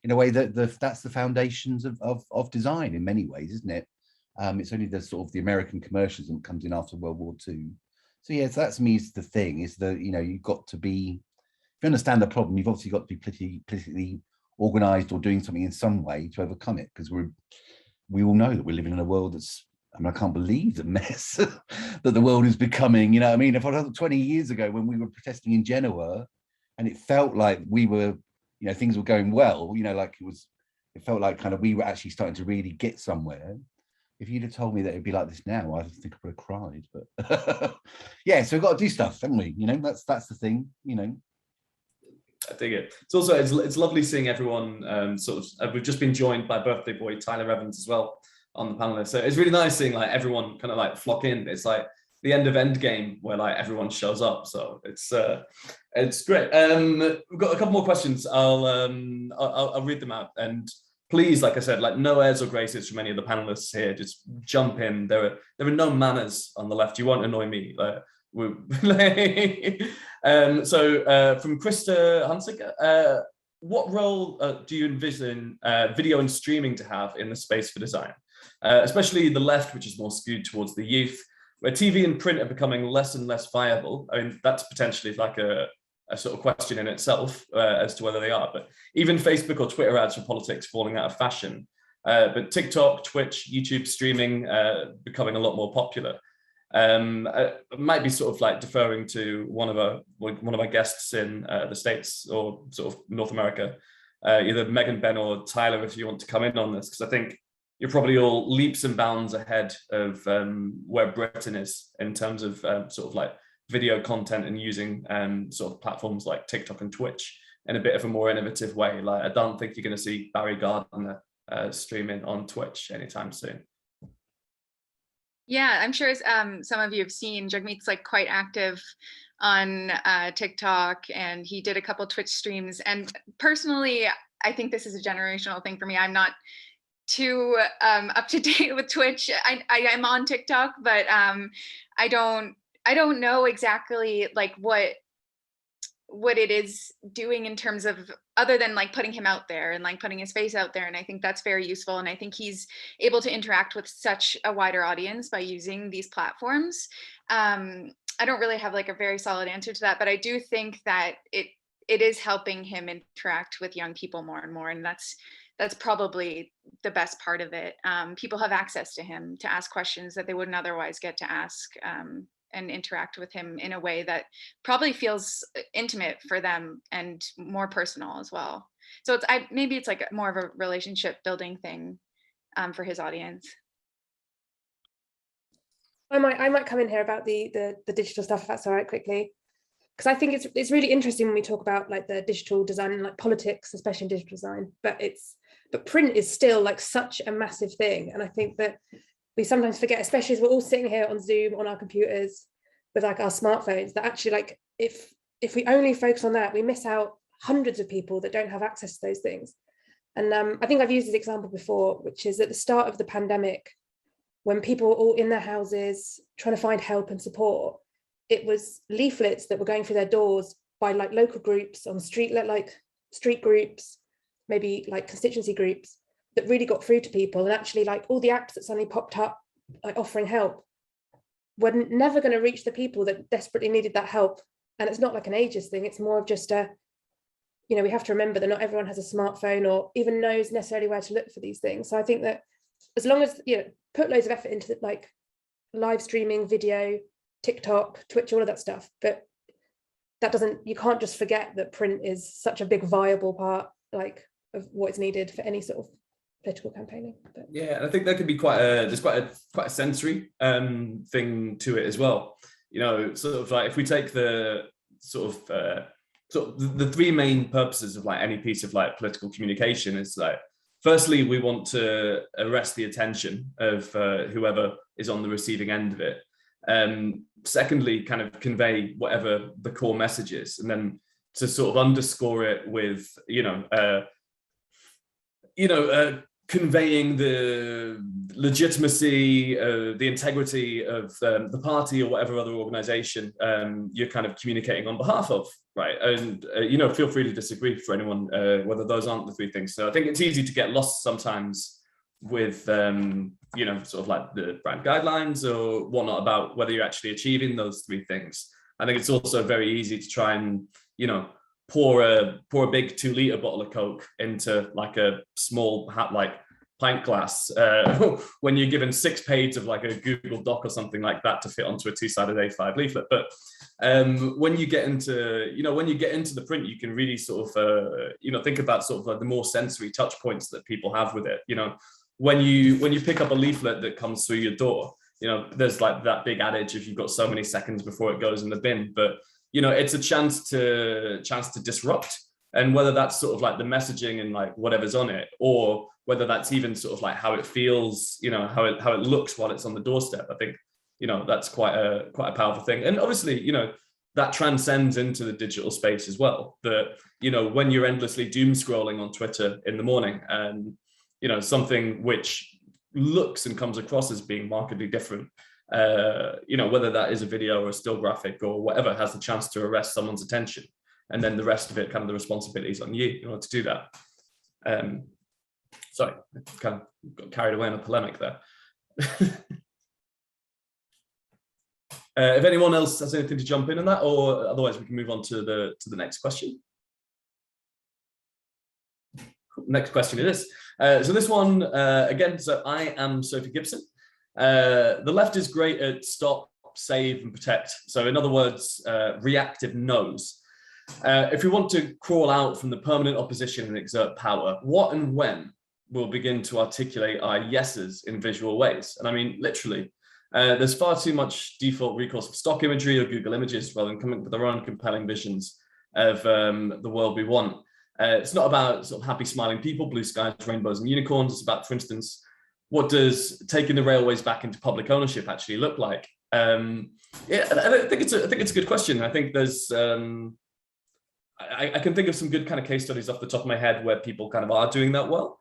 Speaker 9: in a way that that's the foundations of design in many ways, isn't it? It's only the sort of the American commercialism that comes in after World War II. So yeah, so that's me, is the thing, is that, you know, you've got to be, if you understand the problem, you've obviously got to be politically organized or doing something in some way to overcome it, because we all know that we're living in a world that's, I mean, I can't believe the mess that the world is becoming. You know what I mean? If I thought 20 years ago when we were protesting in Genoa, and it felt like we were, you know, things were going well, you know, like it felt like kind of we were actually starting to really get somewhere. If you'd have told me that it'd be like this now, I think I would have cried. But yeah, so we've got to do stuff, haven't we? You know, that's the thing, you know.
Speaker 1: I dig it. It's also, it's lovely seeing everyone sort of, we've just been joined by birthday boy Tyler Evans as well on the panel. So it's really nice seeing like everyone kind of like flock in. It's like the end of Endgame where like everyone shows up. So it's great. We've got a couple more questions. I'll read them out, and please, like I said, like no airs or graces from any of the panelists here. Just jump in. There are no manners on the left. You won't annoy me. So from Krista Hunsiker, what role do you envision video and streaming to have in the space for design, especially the left, which is more skewed towards the youth, where TV and print are becoming less and less viable? I mean, that's potentially like a sort of question in itself as to whether they are, but even Facebook or Twitter ads for politics falling out of fashion, but TikTok, Twitch, YouTube streaming becoming a lot more popular. I might be sort of like deferring to one of our guests in the States or sort of North America, either Megan, Ben, or Tyler, if you want to come in on this, because I think you're probably all leaps and bounds ahead of where Britain is in terms of sort of like video content and using sort of platforms like TikTok and Twitch in a bit of a more innovative way. Like, I don't think you're going to see Barry Gardner streaming on Twitch anytime soon.
Speaker 3: Yeah, I'm sure some of you have seen Jagmeet's like quite active on TikTok, and he did a couple Twitch streams. And personally, I think this is a generational thing for me. I'm not too up to date with Twitch. I am on TikTok, but I don't know exactly like what it is doing in terms of, other than like putting him out there and like putting his face out there. And I think that's very useful. And I think he's able to interact with such a wider audience by using these platforms. I don't really have like a very solid answer to that, but I do think that it is helping him interact with young people more and more. And that's probably the best part of it. People have access to him to ask questions that they wouldn't otherwise get to ask, and interact with him in a way that probably feels intimate for them and more personal as well. So maybe it's like more of a relationship building thing for his audience.
Speaker 4: I might come in here about the digital stuff, if that's all right, quickly, because I think it's really interesting when we talk about like the digital design and like politics, especially in digital design. But print is still like such a massive thing, and I think that we sometimes forget, especially as we're all sitting here on Zoom on our computers with like our smartphones, that actually like if we only focus on that, we miss out hundreds of people that don't have access to those things. And I think I've used this example before, which is at the start of the pandemic, when people were all in their houses trying to find help and support, it was leaflets that were going through their doors by like local groups on street groups, maybe like constituency groups, that really got through to people. And actually like all the apps that suddenly popped up like offering help were never going to reach the people that desperately needed that help. And it's not like an ageist thing, it's more of just we have to remember that not everyone has a smartphone or even knows necessarily where to look for these things. So I think that as long as put loads of effort into like live streaming, video, TikTok, Twitch, all of that stuff, but you can't just forget that print is such a big viable part like of what is needed for any sort of political campaigning. But
Speaker 1: yeah, and I think there could be quite a sensory thing to it as well. Sort of like if we take the the three main purposes of like any piece of like political communication is like, firstly, we want to arrest the attention of whoever is on the receiving end of it. Secondly, kind of convey whatever the core message is, and then to sort of underscore it with conveying the legitimacy, the integrity of the party or whatever other organization you're kind of communicating on behalf of, right? And, feel free to disagree for anyone, whether those aren't the three things. So I think it's easy to get lost sometimes with, sort of like the brand guidelines or whatnot about whether you're actually achieving those three things. I think it's also very easy to try and, pour a big 2-liter bottle of Coke into like a small pint glass when you're given 6 pages of like a Google Doc or something like that to fit onto a 2-sided A5 leaflet. But when you get into the print, you can really sort of think about sort of like the more sensory touch points that people have with it. When you pick up a leaflet that comes through your door, there's like that big adage if you've got so many seconds before it goes in the bin, but it's a chance to disrupt. And whether that's sort of like the messaging and like whatever's on it, or whether that's even sort of like how it feels, how it looks while it's on the doorstep, I think, that's quite a powerful thing. And obviously, that transcends into the digital space as well. That, when you're endlessly doom scrolling on Twitter in the morning, and, something which looks and comes across as being markedly different, whether that is a video or a still graphic or whatever, has the chance to arrest someone's attention. And then the rest of it, kind of the responsibility is on you in order to do that. Sorry, I kind of got carried away in a polemic there. If anyone else has anything to jump in on that, or otherwise we can move on to the next question. Next question it is. So this one, again, so I am Sophie Gibson. The left is great at stop, save, and protect. So in other words, reactive no's. If we want to crawl out from the permanent opposition and exert power, what and when will begin to articulate our yeses in visual ways? And I mean, literally, there's far too much default recourse for stock imagery or Google Images rather than coming up with their own compelling visions of the world we want. It's not about sort of happy, smiling people, blue skies, rainbows, and unicorns. It's about, for instance, what does taking the railways back into public ownership actually look like? Yeah, I think it's a good question. I think there's I can think of some good kind of case studies off the top of my head where people kind of are doing that well.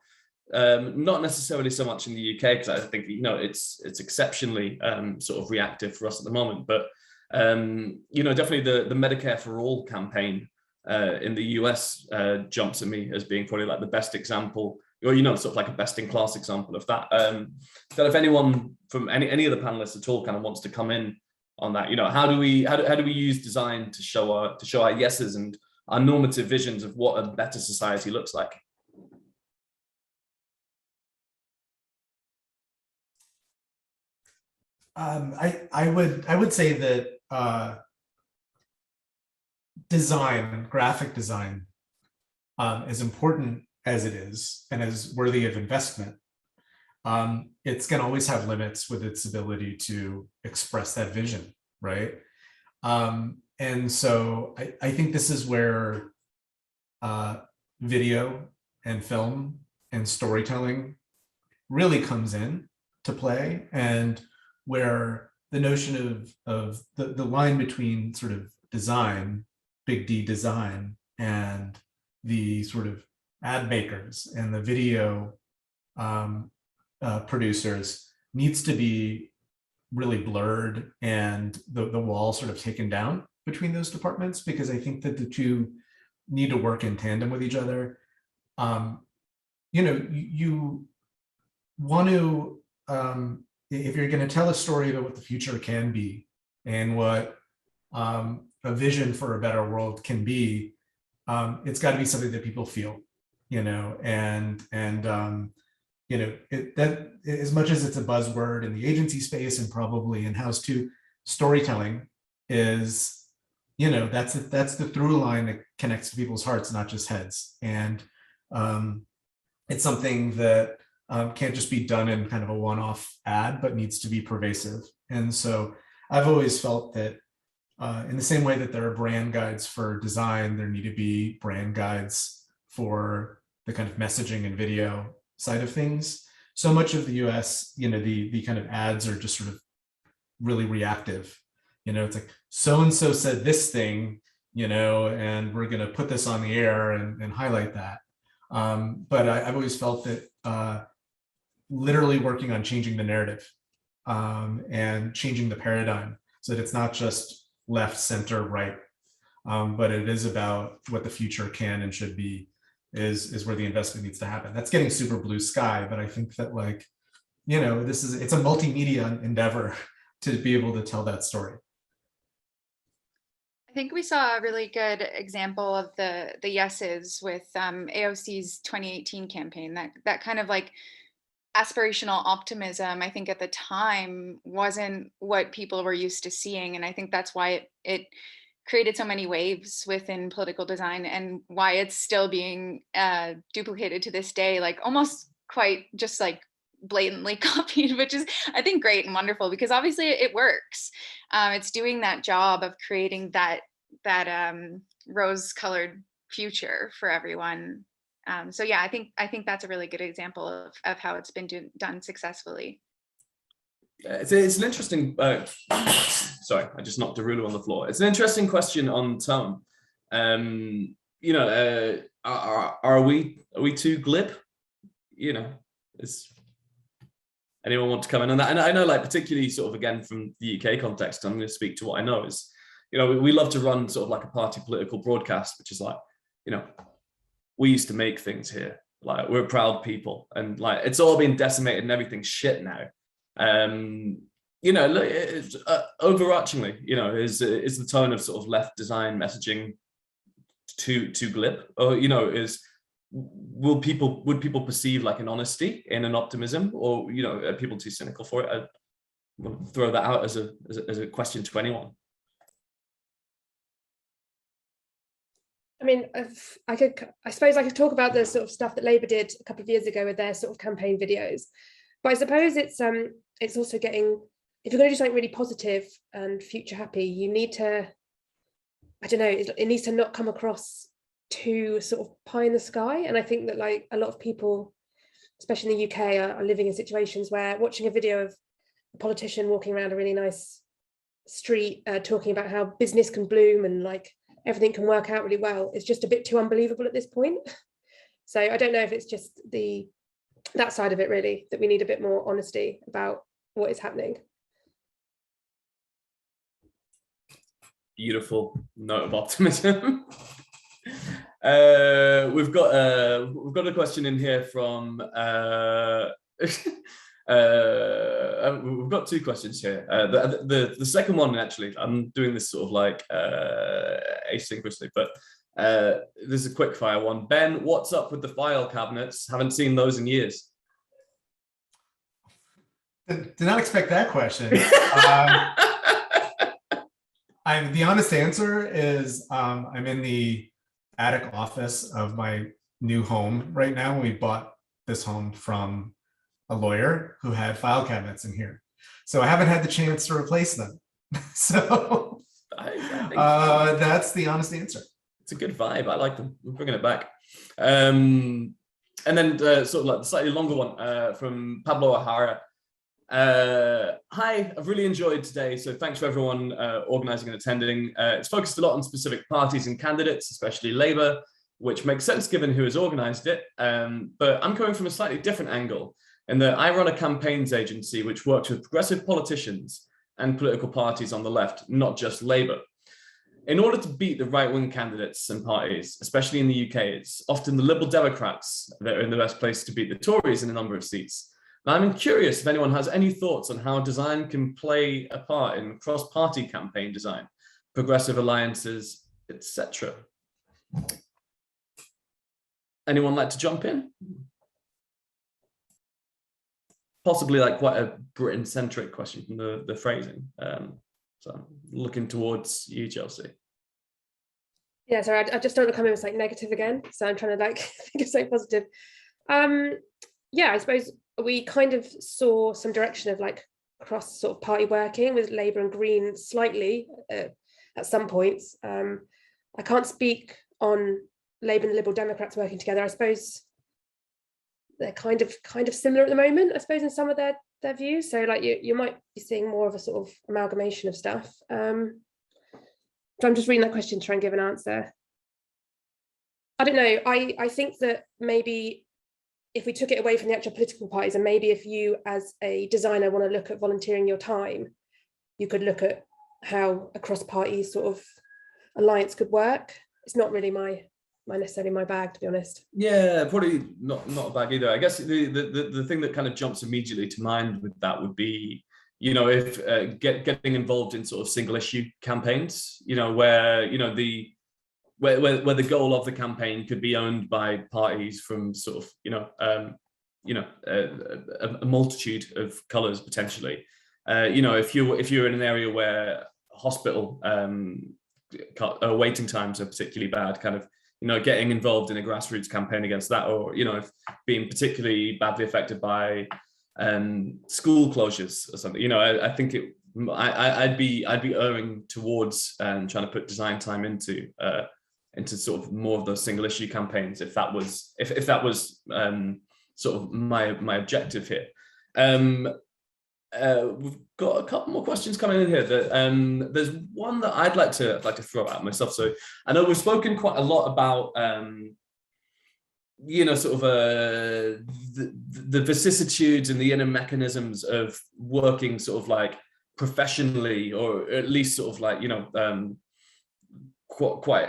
Speaker 1: Not necessarily so much in the UK, because I think, you know, it's exceptionally sort of reactive for us at the moment. But you know, definitely the Medicare for All campaign in the US jumps at me as being probably like the best example, or, you know, sort of like a best in class example of that. That if anyone from any of the panelists at all kind of wants to come in on that, you know, how do we use design to show our yeses and our normative visions of what a better society looks like?
Speaker 2: I would say that design, graphic design, as important as it is and as worthy of investment, it's going to always have limits with its ability to express that vision, right? And so I think this is where video and film and storytelling really comes in to play, and where the notion of the line between sort of design, big D design, and the sort of ad makers and the video producers needs to be really blurred, and the wall sort of taken down between those departments, because I think that the two need to work in tandem with each other. You know, you want to, if you're going to tell a story about what the future can be and what a vision for a better world can be, it's got to be something that people feel, you know, and you know, that as much as it's a buzzword in the agency space and probably in-house too, storytelling is, you know, that's the through line that connects to people's hearts, not just heads. And it's something that can't just be done in kind of a one-off ad, but needs to be pervasive. And so I've always felt that in the same way that there are brand guides for design, there need to be brand guides for the kind of messaging and video side of things. So much of the US, you know, the kind of ads are just sort of really reactive. You know, it's like, so-and-so said this thing, you know, and we're going to put this on the air and highlight that. But I've always felt that literally working on changing the narrative and changing the paradigm so that it's not just left, center, right, but it is about what the future can and should be, is where the investment needs to happen. That's getting super blue sky, but I think that, like, you know, it's a multimedia endeavor to be able to tell that story.
Speaker 3: I think we saw a really good example of the yeses with AOC's 2018 campaign. That kind of like aspirational optimism, I think at the time wasn't what people were used to seeing, and I think that's why it created so many waves within political design, and why it's still being duplicated to this day, like almost quite just like blatantly copied, which is, I think, great and wonderful, because obviously it works. It's doing that job of creating that rose-colored future for everyone. So yeah, I think that's a really good example of how it's been done successfully.
Speaker 1: It's an interesting. Sorry, I just knocked a ruler on the floor. It's an interesting question on tone. You know, are we too glib? You know, anyone want to come in on that? And I know, like, particularly sort of, again, from the UK context, I'm going to speak to what I know is, you know, we love to run sort of like a party political broadcast, which is like, you know, we used to make things here. Like, we're proud people, and like, it's all been decimated and everything's shit now. You know, it's, overarchingly, you know, is the tone of sort of left design messaging too glib, or, you know, would people perceive like an honesty in an optimism, or, you know, are people too cynical for it? We'll throw that out as a question to anyone.
Speaker 4: I mean, I suppose I could talk about the sort of stuff that Labour did a couple of years ago with their sort of campaign videos, but I suppose it's also getting, if you're going to do something really positive and future happy, you need to, I don't know, it needs to not come across too sort of pie in the sky. And I think that like a lot of people, especially in the UK, are living in situations where watching a video of a politician walking around a really nice street talking about how business can bloom and like everything can work out really well, it's just a bit too unbelievable at this point. So I don't know if it's just that side of it really, that we need a bit more honesty about what is happening.
Speaker 1: Beautiful note of optimism. We've got a question in here from we've got two questions here. The second one, actually, I'm doing this sort of like asynchronously, but this is a quick fire one. Ben, what's up with the file cabinets? Haven't seen those in years.
Speaker 2: Did not expect that question. The honest answer is I'm in the attic office of my new home right now. We bought this home from a lawyer who had file cabinets in here, so I haven't had the chance to replace them. So that's the honest answer.
Speaker 1: It's a good vibe. I like them. We're bringing it back. And then sort of like the slightly longer one from Pablo O'Hara. Hi, I've really enjoyed today, so thanks for everyone organising and attending. It's focused a lot on specific parties and candidates, especially Labour, which makes sense given who has organised it. But I'm coming from a slightly different angle, in that I run a campaigns agency which works with progressive politicians and political parties on the left, not just Labour. In order to beat the right-wing candidates and parties, especially in the UK, it's often the Liberal Democrats that are in the best place to beat the Tories in a number of seats. Now, I'm curious if anyone has any thoughts on how design can play a part in cross-party campaign design, progressive alliances, etc. Anyone like to jump in? Possibly like quite a Britain-centric question from the phrasing. So looking towards you, Chelsea.
Speaker 4: Yeah, sorry, I just don't want to come in with like negative again. So I'm trying to like think of something positive. Yeah, I suppose we kind of saw some direction of like cross sort of party working with Labour and Green slightly at some points. I can't speak on Labour and the Liberal Democrats working together. I suppose they're kind of similar at the moment, I suppose, in some of their views. So like you might be seeing more of a sort of amalgamation of stuff. So I'm just reading that question to try and give an answer. I don't know. I think that maybe if we took it away from the actual political parties, and maybe if you as a designer want to look at volunteering your time, you could look at how a cross-party sort of alliance could work. It's not really necessarily my bag, to be honest.
Speaker 1: Yeah, probably not a bag either. I guess the thing that kind of jumps immediately to mind with that would be, you know, if getting involved in sort of single issue campaigns, you know, where, you know, where the goal of the campaign could be owned by parties from sort of, a multitude of colours potentially. You know, if you're in an area where hospital waiting times are particularly bad, kind of, you know, getting involved in a grassroots campaign against that, or, you know, if being particularly badly affected by school closures or something, you know, I think I'd be erring towards trying to put design time into sort of more of those single issue campaigns, if that was sort of my objective here. We've got a couple more questions coming in here. There's one that I'd like to throw out myself. So I know we've spoken quite a lot about you know, sort of the vicissitudes and the inner mechanisms of working sort of like professionally, or at least sort of like, you know, quite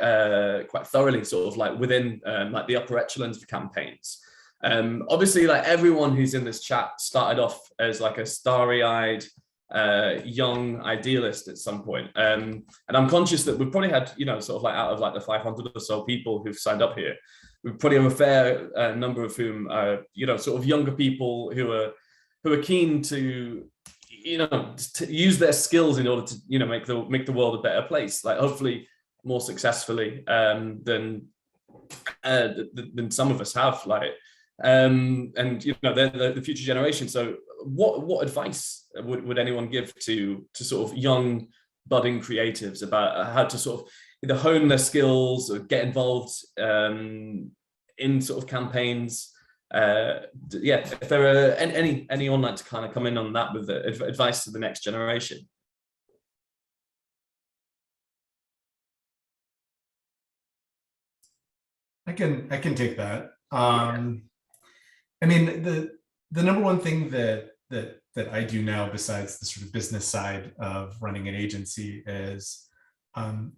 Speaker 1: thoroughly sort of like within like the upper echelons of campaigns. Obviously, like everyone who's in this chat started off as like a starry-eyed young idealist at some point. And I'm conscious that we've probably had, you know, sort of like out of like the 500 or so people who've signed up here, we probably have a fair number of whom are, you know, sort of younger people who are keen to, you know, to use their skills in order to, you know, make the world a better place, like hopefully more successfully than some of us have, like, and you know, they're the future generation. So what advice would anyone give to sort of young budding creatives about how to sort of either hone their skills or get involved in sort of campaigns? Yeah, if there are anyone like to kind of come in on that with advice to the next generation.
Speaker 2: I can take that. I mean, the number one thing that I do now, besides the sort of business side of running an agency, is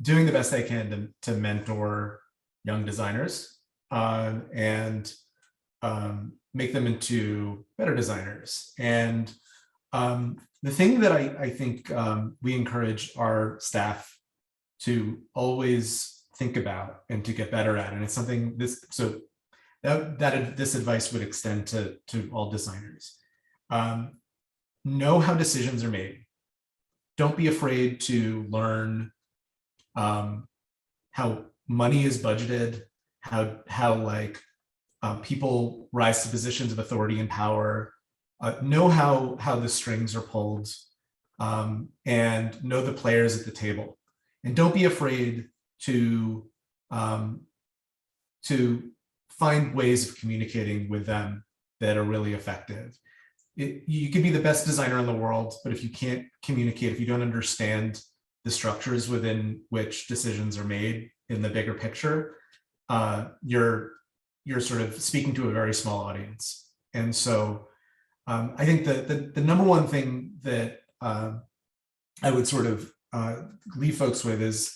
Speaker 2: doing the best I can to mentor young designers and make them into better designers. And the thing that I think we encourage our staff to always think about and to get better at, and it's something this advice would extend to all designers. Know how decisions are made. Don't be afraid to learn how money is budgeted, how like people rise to positions of authority and power. Know how the strings are pulled, and know the players at the table. And don't be afraid to find ways of communicating with them that are really effective. You could be the best designer in the world, but if you can't communicate, if you don't understand the structures within which decisions are made in the bigger picture, you're sort of speaking to a very small audience. And so I think that the number one thing that I would sort of leave folks with is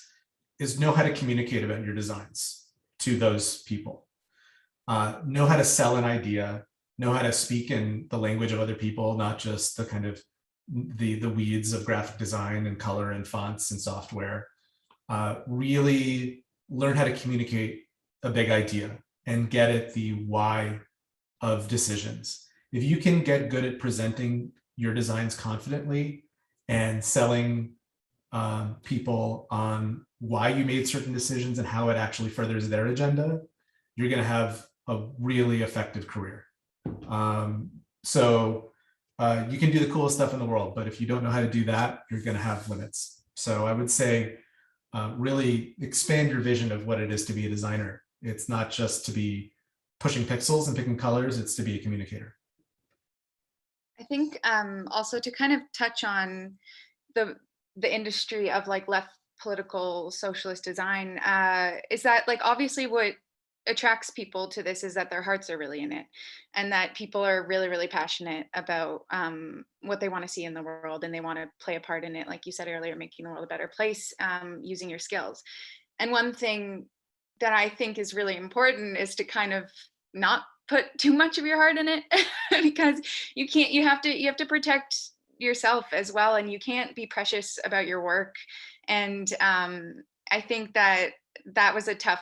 Speaker 2: know how to communicate about your designs to those people. Know how to sell an idea, know how to speak in the language of other people, not just the kind of the weeds of graphic design and color and fonts and software. Really learn how to communicate a big idea and get at the why of decisions. If you can get good at presenting your designs confidently and selling people on why you made certain decisions and how it actually furthers their agenda, you're going to have a really effective career. So you can do the coolest stuff in the world, but if you don't know how to do that, you're going to have limits. So I would say really expand your vision of what it is to be a designer. It's not just to be pushing pixels and picking colors, it's to be a communicator.
Speaker 3: I think also to kind of touch on the industry of like left political socialist design, is that like obviously what attracts people to this is that their hearts are really in it, and that people are really, really passionate about what they want to see in the world, and they want to play a part in it, like you said earlier, making the world a better place using your skills. And one thing that I think is really important is to kind of not put too much of your heart in it because you have to protect yourself as well, and you can't be precious about your work. And I think that was a tough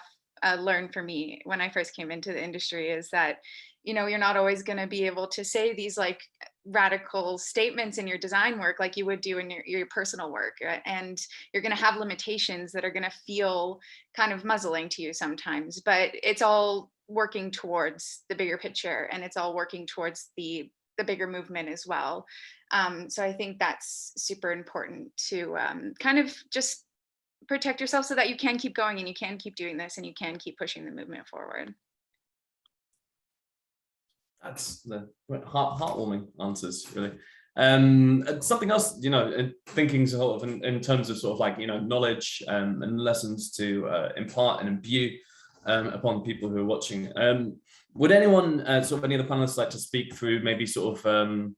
Speaker 3: learn for me when I first came into the industry, is that, you know, you're not always going to be able to say these like radical statements in your design work like you would do in your personal work, and you're going to have limitations that are going to feel kind of muzzling to you sometimes, but it's all working towards the bigger picture, and it's all working towards the bigger movement as well. So I think that's super important to kind of just protect yourself so that you can keep going and you can keep doing this and you can keep pushing the movement forward.
Speaker 1: That's the heartwarming answers, really. Something else, you know, thinking sort of in terms of sort of like, you know, knowledge and lessons to impart and imbue upon people who are watching. Would anyone, sort of any of the panelists, like to speak through maybe sort of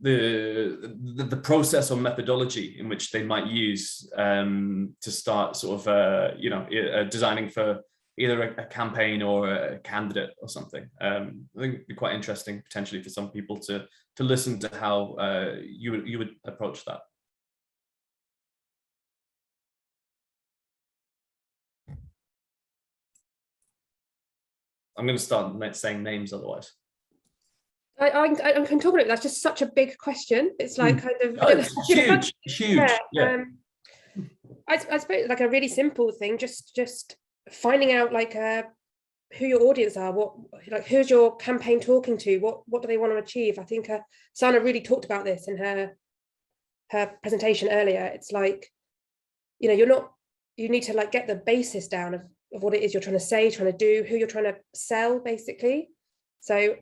Speaker 1: the process or methodology in which they might use to start sort of you know, designing for either a campaign or a candidate or something? I think it'd be quite interesting potentially for some people to listen to how you would approach that. I'm going to start saying names otherwise.
Speaker 4: I'm talking about, that's just such a big question. It's like kind of,
Speaker 1: oh, it's huge. Yeah.
Speaker 4: I suppose like a really simple thing, just finding out like who your audience are, who's your campaign talking to, what do they want to achieve. I think Sana really talked about this in her presentation earlier. It's like, you need to like get the basis down of what it is you're trying to say, trying to do, who you're trying to sell, basically. So,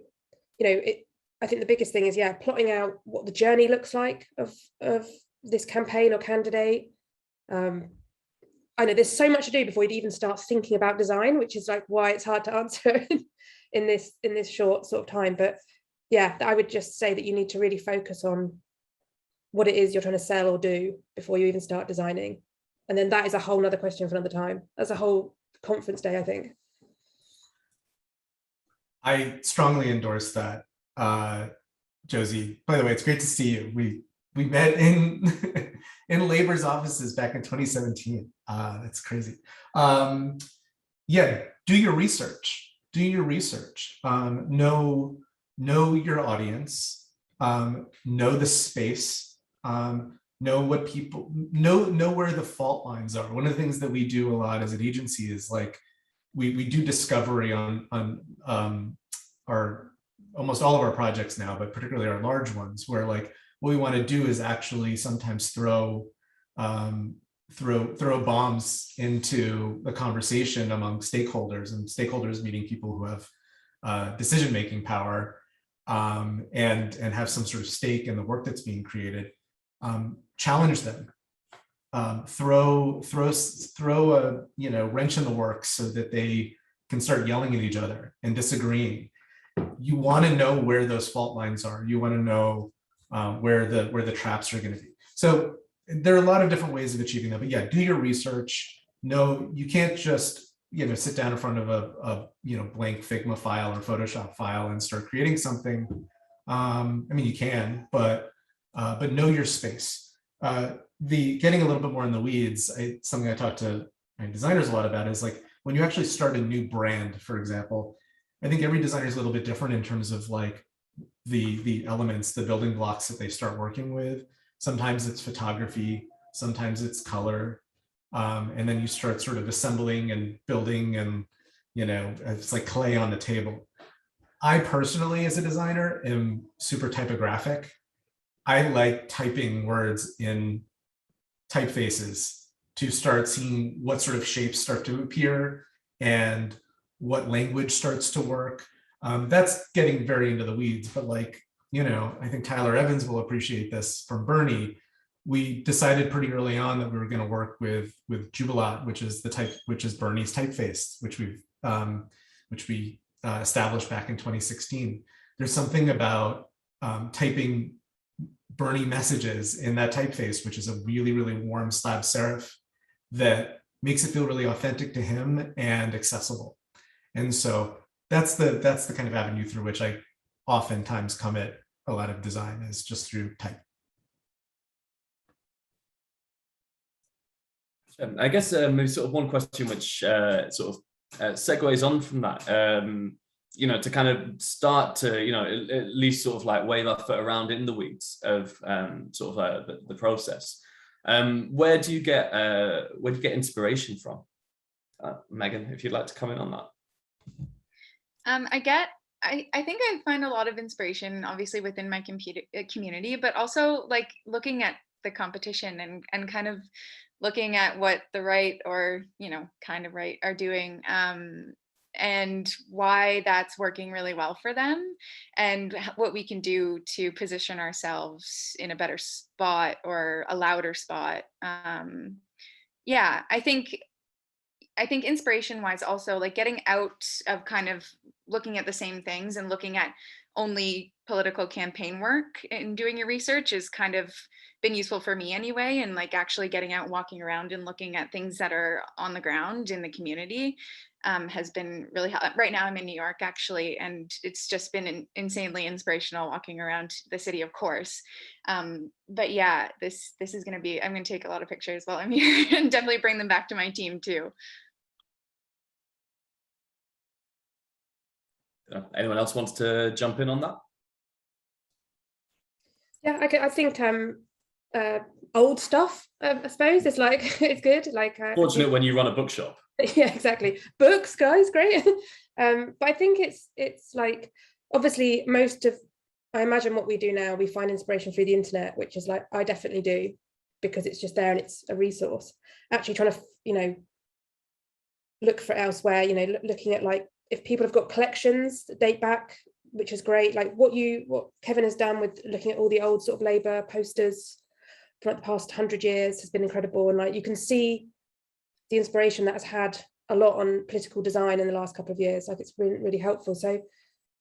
Speaker 4: I think the biggest thing is, plotting out what the journey looks like of this campaign or candidate. I know there's so much to do before you'd even start thinking about design, which is like why it's hard to answer in this short sort of time. But yeah, I would just say that you need to really focus on what it is you're trying to sell or do before you even start designing. And then that is a whole nother question for another time. That's a whole conference day, I think.
Speaker 2: I strongly endorse that, Josie. By the way, it's great to see you. We met in in Labor's offices back in 2017. That's crazy. Yeah, do your research. Do your research. Know your audience. Know the space. Know what people know where the fault lines are. One of the things that we do a lot as an agency is like we do discovery on our almost all of our projects now, but particularly our large ones, where like what we want to do is actually sometimes throw bombs into the conversation among stakeholders, and stakeholders meaning people who have decision-making power and have some sort of stake in the work that's being created. Challenge them, throw a wrench in the works so that they can start yelling at each other and disagreeing. You want to know where those fault lines are. You want to know where the traps are going to be. So there are a lot of different ways of achieving that. But yeah, do your research. No, you can't just sit down in front of a blank Figma file or Photoshop file and start creating something. I mean, you can, but know your space. The getting a little bit more in the weeds, something I talk to my designers a lot about is like when you actually start a new brand, for example. I think every designer is a little bit different in terms of like the elements, the building blocks that they start working with. Sometimes it's photography, sometimes it's color, and then you start sort of assembling and building, and it's like clay on the table. I personally, as a designer, am super typographic. I like typing words in typefaces to start seeing what sort of shapes start to appear and what language starts to work. That's getting very into the weeds, but like, I think Tyler Evans will appreciate this from Bernie. We decided pretty early on that we were going to work with Jubilat, which is Bernie's typeface, which we established back in 2016. There's something about typing Bernie messages in that typeface, which is a really, really warm slab serif, that makes it feel really authentic to him and accessible. And so that's the kind of avenue through which I oftentimes come at a lot of design, is just through type.
Speaker 1: I guess maybe sort of one question which sort of segues on from that, to kind of start to, at least sort of like wave our foot around in the weeds of sort of the process. Where do you get inspiration from? Megan, if you'd like to comment on that.
Speaker 3: I think I find a lot of inspiration, obviously, within my community, but also like looking at the competition and kind of looking at what the right or, kind of right are doing, and why that's working really well for them, and what we can do to position ourselves in a better spot or a louder spot. I think inspiration wise also, like getting out of kind of looking at the same things and looking at only political campaign work and doing your research has kind of been useful for me anyway. And like actually getting out, walking around and looking at things that are on the ground in the community has been really helpful. Right now I'm in New York actually, and it's just been insanely inspirational walking around the city, of course. But yeah, this is going to be, I'm going to take a lot of pictures while I'm here and definitely bring them back to my team too.
Speaker 1: Anyone else wants to jump in on that?
Speaker 4: Yeah, I think old stuff, I suppose, is like it's good. Like
Speaker 1: Fortunate when you run a bookshop.
Speaker 4: Yeah, exactly. Books, guys, great. But I think it's like, obviously I imagine what we do now, we find inspiration through the internet, which is like, I definitely do, because it's just there and it's a resource. Actually trying to, look for elsewhere, looking at like, if people have got collections that date back, which is great. Like what Kevin has done with looking at all the old sort of Labour posters from the past 100 years has been incredible. And like, you can see the inspiration that has had a lot on political design in the last couple of years. Like it's really, really helpful. So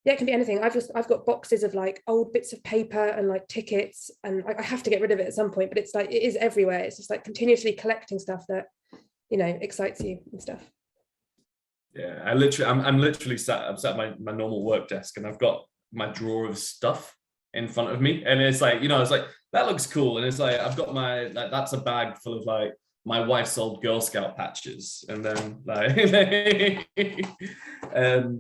Speaker 4: yeah, it can be anything. I've got boxes of like old bits of paper and like tickets, and I have to get rid of it at some point, but it's like, it is everywhere. It's just like continuously collecting stuff that, excites you and stuff.
Speaker 1: Yeah, I'm literally sat at my normal work desk, and I've got my drawer of stuff in front of me, and it's like, it's like, that looks cool, and it's like, I've got that's a bag full of like my wife's old Girl Scout patches, and then like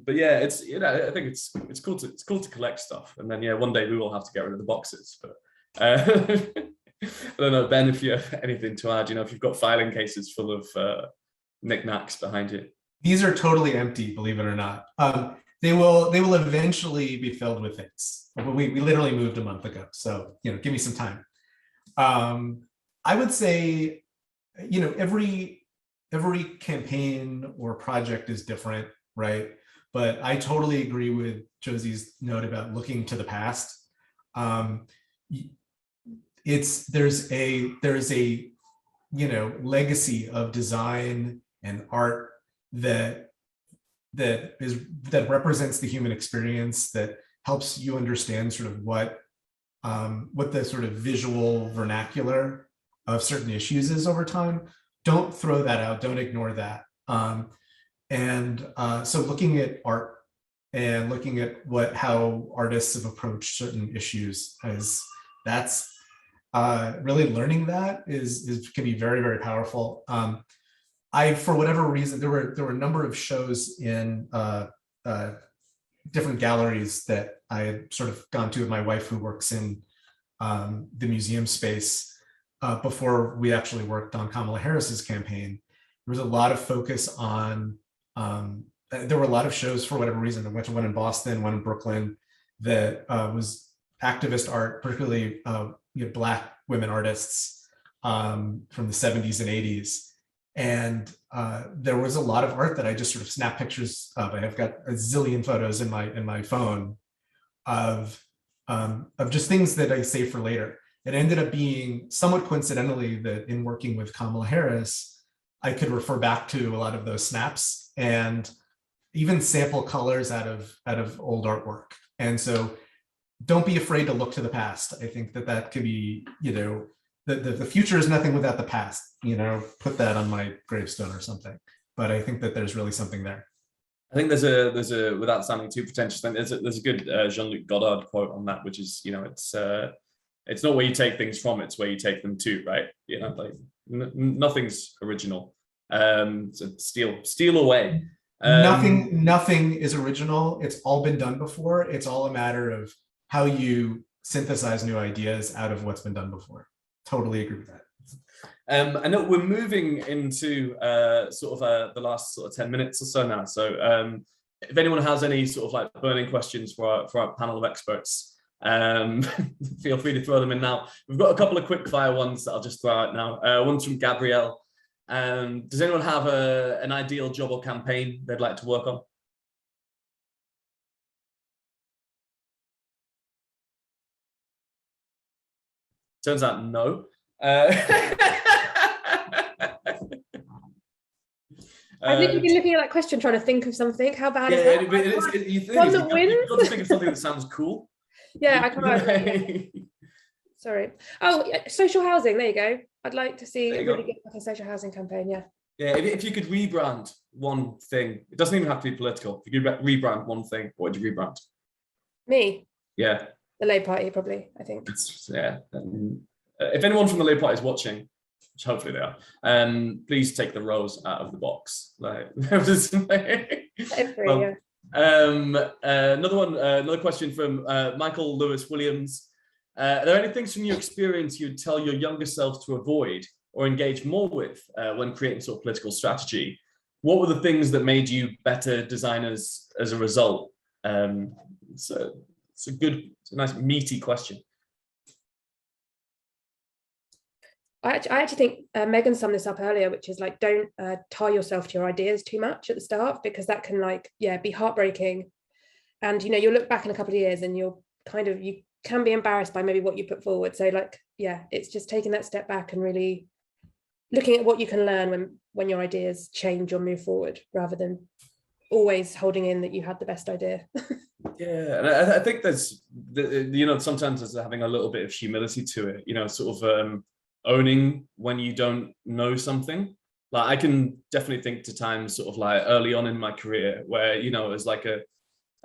Speaker 1: but yeah, it's I think it's cool to collect stuff, and then one day we will have to get rid of the boxes. But I don't know, Ben, if you have anything to add, if you've got filing cases full of knickknacks behind you.
Speaker 2: These are totally empty, believe it or not. They will eventually be filled with things. We literally moved a month ago, so give me some time. I would say, every campaign or project is different, right? But I totally agree with Josie's note about looking to the past. There's a legacy of design and art that represents the human experience, that helps you understand sort of what the sort of visual vernacular of certain issues is over time. Don't throw that out. Don't ignore that. So looking at art and looking at how artists have approached certain issues, that's really learning that can be very, very powerful. For whatever reason, there were a number of shows in different galleries that I had sort of gone to with my wife, who works in the museum space, before we actually worked on Kamala Harris's campaign. There was a lot of focus on, there were a lot of shows for whatever reason. I went to one in Boston, one in Brooklyn, that was activist art, particularly Black women artists from the 70s and 80s. And there was a lot of art that I just sort of snapped pictures of. I've got a zillion photos in my phone of just things that I save for later. It ended up being somewhat coincidentally that in working with Kamala Harris, I could refer back to a lot of those snaps and even sample colors out of old artwork. And so don't be afraid to look to the past. I think that could be, the future is nothing without the past, put that on my gravestone or something. But I think that there's really something there.
Speaker 1: I think there's a without sounding too pretentious, there's a good Jean-Luc Godard quote on that, which is, it's not where you take things from, it's where you take them to, right? Like nothing's original. So steal away.
Speaker 2: Nothing is original. It's all been done before. It's all a matter of how you synthesize new ideas out of what's been done before. Totally agree with that.
Speaker 1: I know we're moving into the last sort of 10 minutes or so now. So if anyone has any sort of like burning questions for our panel of experts, feel free to throw them in now. We've got a couple of quick fire ones that I'll just throw out now. One's from Gabrielle. Does anyone have an ideal job or campaign they'd like to work on? Turns out no.
Speaker 4: I've literally been looking at that question, trying to think of something. How bad is that?
Speaker 1: You've got to think of something that sounds cool.
Speaker 4: Yeah, I can't. Sorry. Oh, social housing. There you go. I'd like to see a really good social housing campaign. Yeah.
Speaker 1: Yeah. If you could rebrand one thing, it doesn't even have to be political. If you could rebrand one thing, what would you rebrand?
Speaker 4: Me.
Speaker 1: Yeah.
Speaker 4: The Labour Party, probably. I think.
Speaker 1: If anyone from the Labour Party is watching, which hopefully they are, please take the rose out of the box. Another question from Michael Lewis Williams. Are there any things from your experience you'd tell your younger self to avoid or engage more with when creating sort of political strategy? What were the things that made you better designers as a result? So it's a nice meaty question.
Speaker 4: I actually think Megan summed this up earlier, which is like, don't tie yourself to your ideas too much at the start, because that can be heartbreaking. And, you'll look back in a couple of years and you can be embarrassed by maybe what you put forward. So it's just taking that step back and really looking at what you can learn when your ideas change or move forward, rather than always holding in that you had the best idea.
Speaker 1: Yeah, and I think there's, sometimes there's having a little bit of humility to it, sort of owning when you don't know something. Like, I can definitely think to times sort of like early on in my career where, it was like a,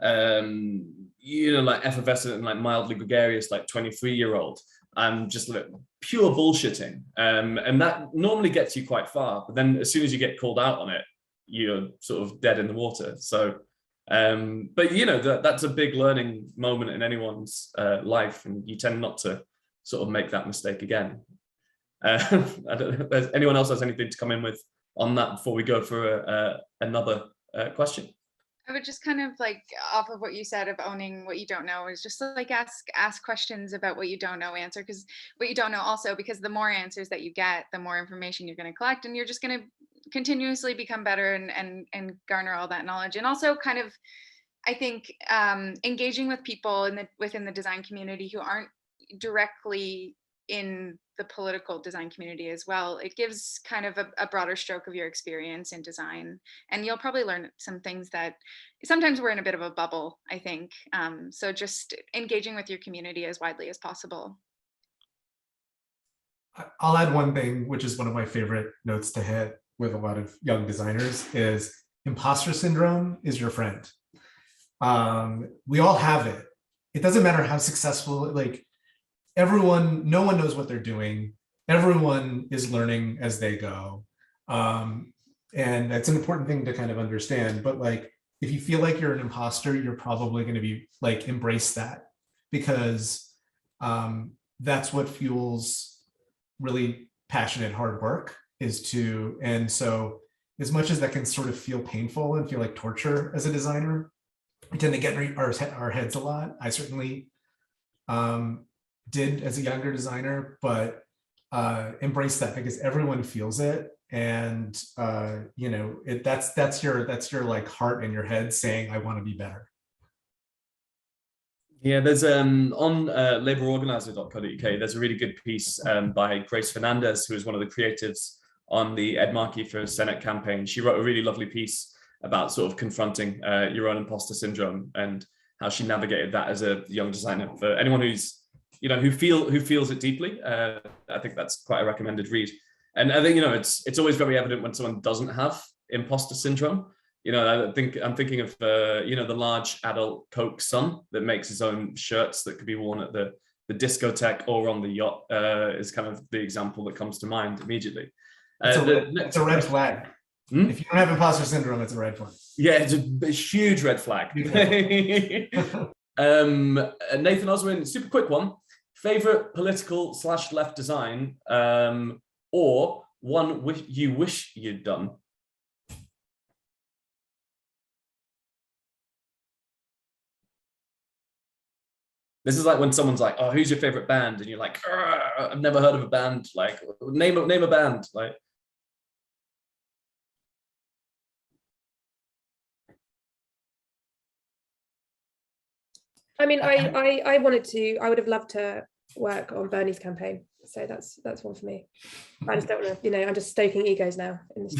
Speaker 1: like effervescent and like mildly gregarious, like 23-year-old. I'm just like pure bullshitting. And that normally gets you quite far. But then as soon as you get called out on it, you're sort of dead in the water. So, but that's a big learning moment in anyone's life. And you tend not to sort of make that mistake again. I don't know if anyone else has anything to come in with on that before we go for another question.
Speaker 3: I would just kind of off of what you said of owning what you don't know, is just ask questions about what you don't know, answer because what you don't know also, because the more answers that you get, the more information you're going to collect, and you're just going to continuously become better and garner all that knowledge. And also kind of, I think, engaging with people within the design community who aren't directly in the political design community as well. It gives kind of a broader stroke of your experience in design, and you'll probably learn some things that sometimes we're in a bit of a bubble, I think. So just engaging with your community as widely as possible.
Speaker 2: I'll add one thing, which is one of my favorite notes to hit with a lot of young designers, is imposter syndrome is your friend. We all have it. It doesn't matter how successful, no one knows what they're doing. Everyone is learning as they go. And that's an important thing to kind of understand. But if you feel like you're an imposter, you're probably going to be embrace that, because that's what fuels really passionate, hard work and so as much as that can sort of feel painful and feel like torture as a designer, we tend to get in our heads a lot. I certainly did as a younger designer, but embrace that, because everyone feels it, and that's your heart in your head saying, I want to be better.
Speaker 1: Yeah, there's on labourorganiser.co.uk, there's a really good piece by Grace Fernandez, who is one of the creatives on the Ed Markey for Senate campaign. She wrote a really lovely piece about sort of confronting your own imposter syndrome and how she navigated that as a young designer. For anyone who's who feels it deeply, I think that's quite a recommended read. And I think it's always very evident when someone doesn't have imposter syndrome. I think I'm thinking of the large adult Coke son that makes his own shirts that could be worn at the discotheque or on the yacht, is kind of the example that comes to mind immediately.
Speaker 2: It's a red flag. If you don't have imposter syndrome, it's a red flag. Yeah,
Speaker 1: it's a huge red flag. Nathan Oswin, super quick one. Favorite political / left design, or one you wish you'd done? This is like when someone's like, "Oh, who's your favorite band?" and you're like, "I've never heard of a band." Like, name a band. Like,
Speaker 4: I mean, I would have loved to work on Bernie's campaign. So that's one for me. I just don't want to, I'm just stoking egos now in this.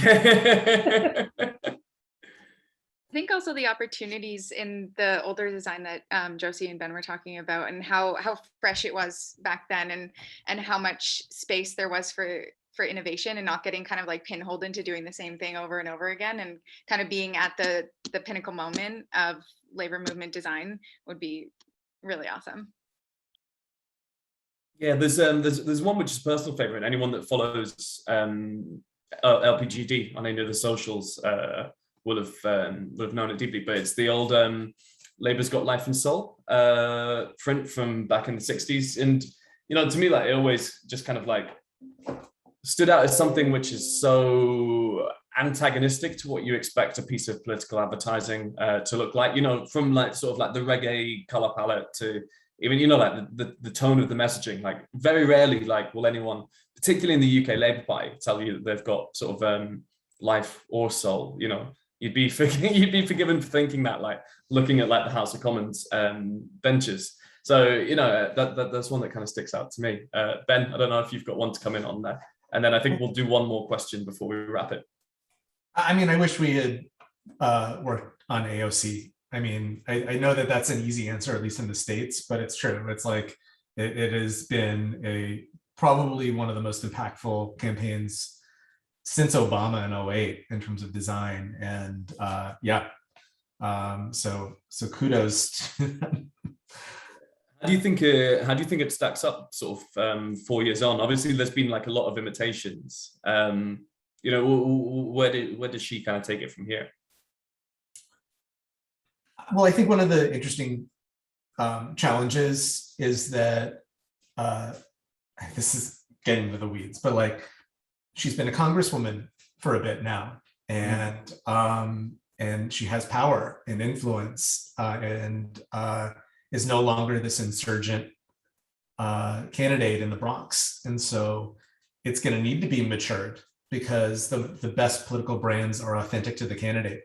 Speaker 3: I think also the opportunities in the older design that Josie and Ben were talking about, and how fresh it was back then, and how much space there was for innovation, and not getting kind of pinholed into doing the same thing over and over again, and kind of being at the pinnacle moment of labor movement design would be really awesome.
Speaker 1: Yeah, there's one which is personal favorite. Anyone that follows LPGD on any of the socials will have known it deeply. But it's the old Labour's Got Life and Soul print from back in the 60s. And, you know, to me, like, it always just kind of like stood out as something which is so antagonistic to what you expect a piece of political advertising to look like, you know, from like sort of like the reggae color palette to even, you know, like the tone of the messaging. Like very rarely like will anyone, particularly in the UK Labour Party, tell you that they've got sort of life or soul. You know, you'd be forgiven for thinking that, like looking at like the House of Commons benches. So, you know, that's one that kind of sticks out to me. Ben, I don't know if you've got one to come in on there. And then I think we'll do one more question before we wrap it. I
Speaker 2: mean, I wish we had worked on AOC. I mean, I know that that's an easy answer, at least in the States, but it's true. It's like, it has been probably one of the most impactful campaigns since Obama in 2008 in terms of design. And so kudos to them.
Speaker 1: How do you think it stacks up sort of 4 years on? Obviously, there's been like a lot of imitations. You know, where does she kind of take it from here?
Speaker 2: Well, I think one of the interesting challenges is that this is getting into the weeds, but like she's been a congresswoman for a bit now, and she has power and influence, and is no longer this insurgent candidate in the Bronx. And so it's going to need to be matured because the best political brands are authentic to the candidate.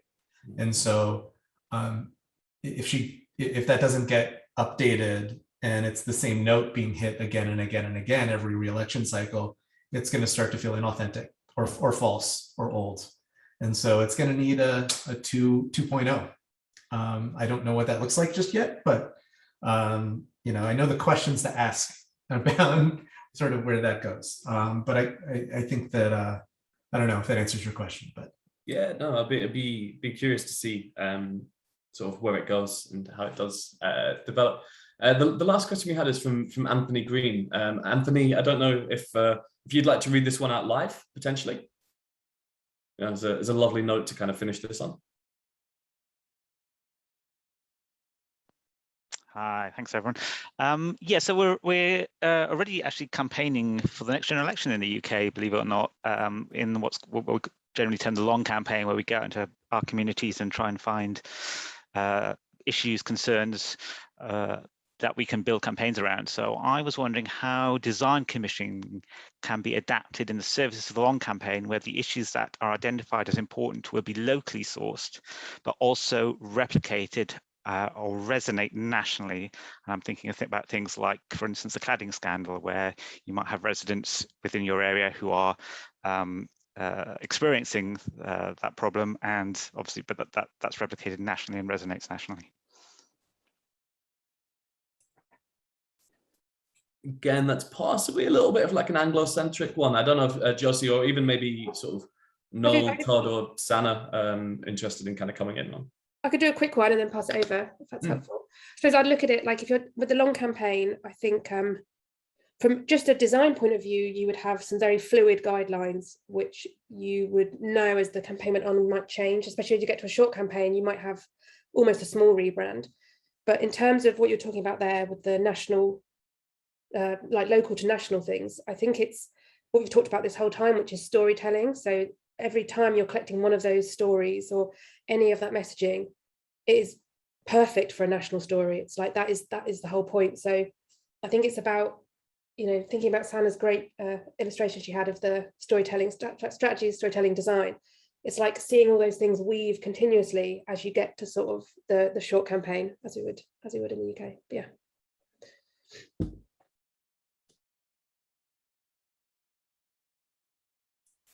Speaker 2: And so if that doesn't get updated and it's the same note being hit again and again and again every re-election cycle, it's going to start to feel inauthentic or false or old. And so it's going to need a 2.0. I don't know what that looks like just yet, but you know, I know the questions to ask about sort of where that goes. But I think that I don't know if that answers your question, but
Speaker 1: yeah, no, I'd be curious to see sort of where it goes and how it does develop. The last question we had is from Anthony Green. Anthony, I don't know if you'd like to read this one out live potentially. You know, there's a lovely note to kind of finish this on.
Speaker 10: Hi, thanks everyone. Yeah, so we're already actually campaigning for the next general election in the UK, believe it or not, in what we generally term the long campaign, where we go out into our communities and try and find issues, concerns that we can build campaigns around. So I was wondering how design commissioning can be adapted in the services of the long campaign, where the issues that are identified as important will be locally sourced, but also replicated or resonate nationally. And I'm thinking about things like, for instance, the cladding scandal, where you might have residents within your area who are experiencing that problem, and obviously, but that's replicated nationally and resonates nationally.
Speaker 1: Again, that's possibly a little bit of like an Anglo-centric one. I don't know if Josie or even maybe sort of Noel, Todd, or Sana interested in kind of coming in on.
Speaker 4: I could do a quick one and then pass it over if that's helpful. I suppose I'd look at it like, if you're with the long campaign, I think from just a design point of view, you would have some very fluid guidelines, which you would know as the campaign went on might change, especially as you get to a short campaign, you might have almost a small rebrand. But in terms of what you're talking about there with the national, like local to national things, I think it's what we've talked about this whole time, which is storytelling. So every time you're collecting one of those stories or any of that messaging, it is perfect for a national story. It's like that is the whole point. So I think it's about, you know, thinking about Sana's great illustration she had of the storytelling strategy, storytelling design. It's like seeing all those things weave continuously as you get to sort of the short campaign, as we would in the UK. But yeah.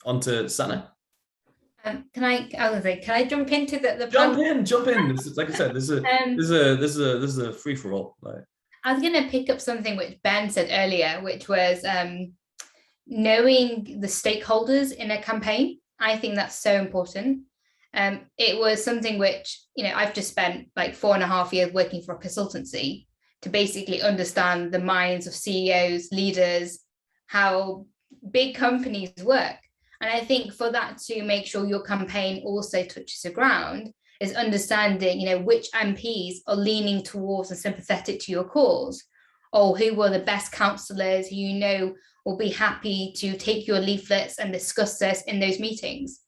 Speaker 1: On to Sana.
Speaker 11: Can I jump into the
Speaker 1: jump in. This is, like I said, this is a free for all. Like,
Speaker 11: I was going to pick up something which Ben said earlier, which was knowing the stakeholders in a campaign. I think that's so important. It was something which, you know, I've just spent like 4.5 years working for a consultancy to basically understand the minds of CEOs, leaders, how big companies work. And I think for that to make sure your campaign also touches the ground, is understanding, which MPs are leaning towards and sympathetic to your cause, or who are the best councillors who will be happy to take your leaflets and discuss this in those meetings.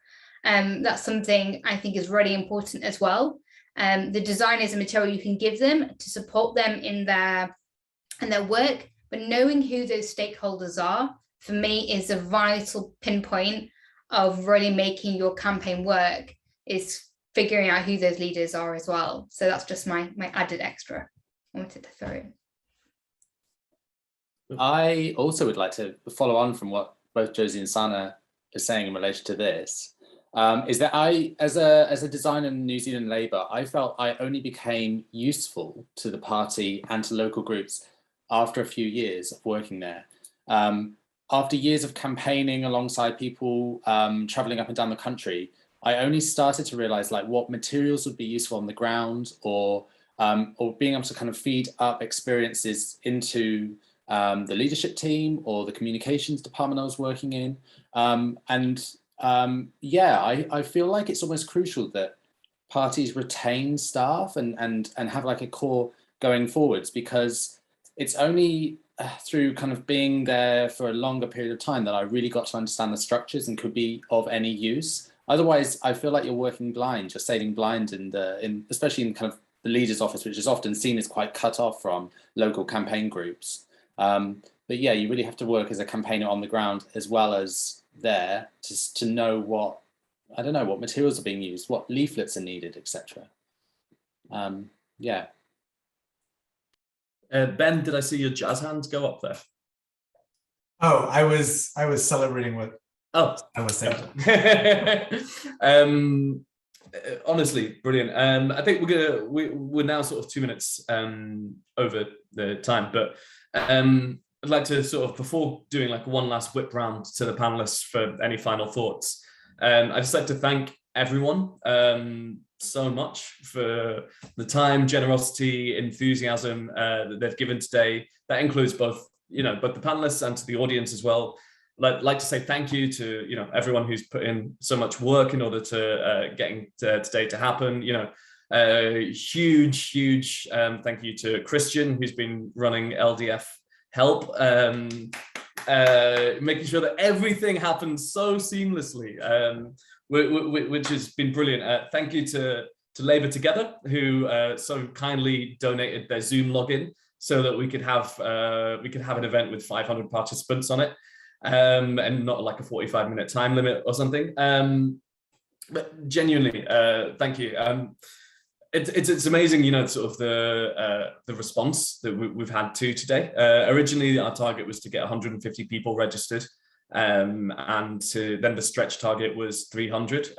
Speaker 11: That's something I think is really important as well. The design is a material you can give them to support them in their work, but knowing who those stakeholders are, for me, is a vital pinpoint of really making your campaign work, is figuring out who those leaders are as well. So that's just my added extra I wanted to throw in.
Speaker 7: I also would like to follow on from what both Josie and Sana are saying in relation to this. Is that I, as a designer in New Zealand Labour, I felt I only became useful to the party and to local groups after a few years of working there. After years of campaigning alongside people, travelling up and down the country, I only started to realise like what materials would be useful on the ground, or being able to kind of feed up experiences into the leadership team or the communications department I was working in. I feel like it's almost crucial that parties retain staff and have like a core going forwards, because it's only through kind of being there for a longer period of time that I really got to understand the structures and could be of any use. Otherwise, I feel like you're working blind, you're sailing blind, especially in kind of the leader's office, which is often seen as quite cut off from local campaign groups. But yeah, you really have to work as a campaigner on the ground as well as there to know what materials are being used, what leaflets are needed, etc.
Speaker 1: Ben, did I see your jazz hands go up there?
Speaker 2: Oh, I was celebrating what I was saying.
Speaker 1: Honestly, brilliant. I think we're now sort of 2 minutes over the time, but I'd like to sort of, before doing like one last whip round to the panelists for any final thoughts, I'd just like to thank everyone so much for the time, generosity, enthusiasm that they've given today. That includes both the panelists and to the audience as well. I'd like to say thank you to everyone who's put in so much work in order to getting today to happen. Huge thank you to Christian, who's been running LDF Help, making sure that everything happens so seamlessly, which has been brilliant. Thank you to Labour Together, who so kindly donated their Zoom login so that we could have an event with 500 participants on it, and not like a 45-minute time limit or something. But genuinely, thank you. It's amazing, sort of the response that we've had to today. Originally, our target was to get 150 people registered, and then the stretch target was 300.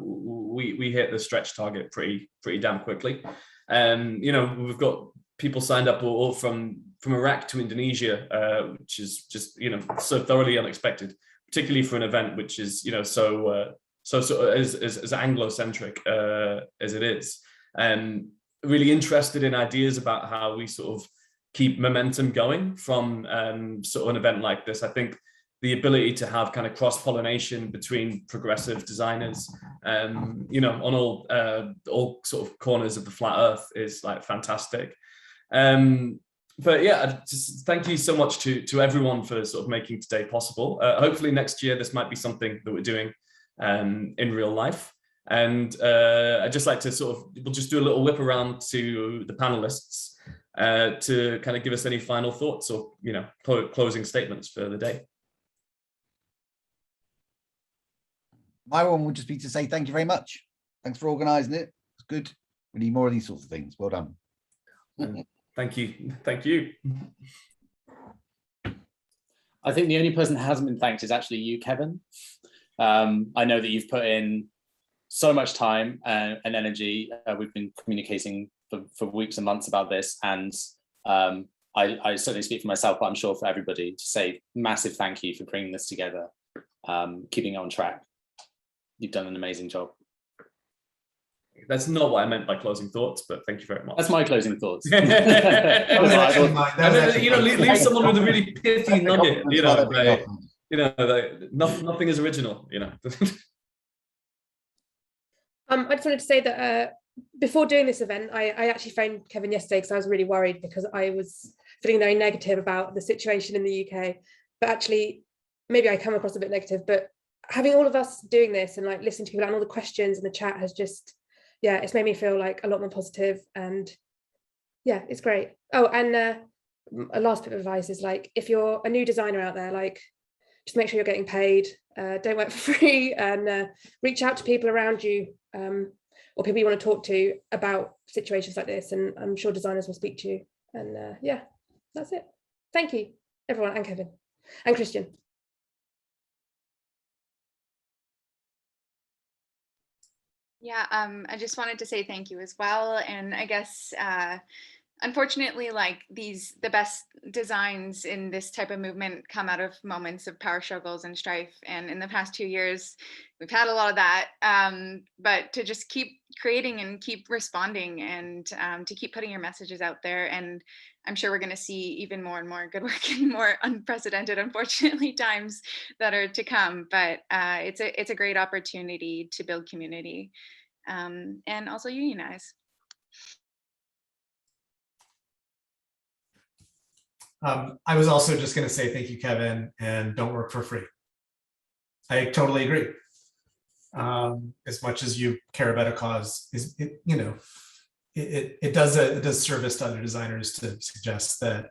Speaker 1: We hit the stretch target pretty damn quickly. We've got people signed up all from Iraq to Indonesia, which is just so thoroughly unexpected, particularly for an event which is so as Anglo-centric as it is. Really interested in ideas about how we sort of keep momentum going from sort of an event like this. I think the ability to have kind of cross-pollination between progressive designers, on all sort of corners of the flat Earth is like fantastic. But yeah, just thank you so much to everyone for sort of making today possible. Hopefully next year this might be something that we're doing in real life. And I'd just like to we'll just do a little whip around to the panelists to kind of give us any final thoughts or, closing statements for the day.
Speaker 9: My one would just be to say thank you very much. Thanks for organising it. It's good. We need more of these sorts of things. Well done.
Speaker 1: Thank you. Thank you.
Speaker 7: I think the only person that hasn't been thanked is actually you, Kevin. I know that you've put in so much time and energy. We've been communicating for weeks and months about this, and I certainly speak for myself, but I'm sure for everybody, to say massive thank you for bringing this together, keeping it on track. You've done an amazing job.
Speaker 1: That's not what I meant by closing thoughts, but thank you very much.
Speaker 7: That's my closing thoughts.
Speaker 1: Leave someone with a really pithy nugget. Nothing is original.
Speaker 4: I just wanted to say that before doing this event, I actually phoned Kevin yesterday because I was really worried because I was feeling very negative about the situation in the UK. But actually, maybe I come across a bit negative, but having all of us doing this and like listening to people and all the questions in the chat has just, yeah, it's made me feel like a lot more positive, and yeah, it's great. Oh, and a last bit of advice is like, if you're a new designer out there, like just make sure you're getting paid, don't work for free, and reach out to people around you or people you want to talk to about situations like this, and I'm sure designers will speak to you. And yeah, that's it. Thank you, everyone, and Kevin and Christian.
Speaker 3: Yeah, I just wanted to say thank you as well. And I guess, unfortunately, like the best designs in this type of movement come out of moments of power struggles and strife. And in the past 2 years, we've had a lot of that. But to just keep creating and keep responding, and to keep putting your messages out there. And I'm sure we're going to see even more and more good work in more unprecedented, unfortunately, times that are to come. But it's a great opportunity to build community and also unionize.
Speaker 2: I was also just going to say thank you, Kevin, and don't work for free. I totally agree. As much as you care about a cause, it does service to other designers to suggest that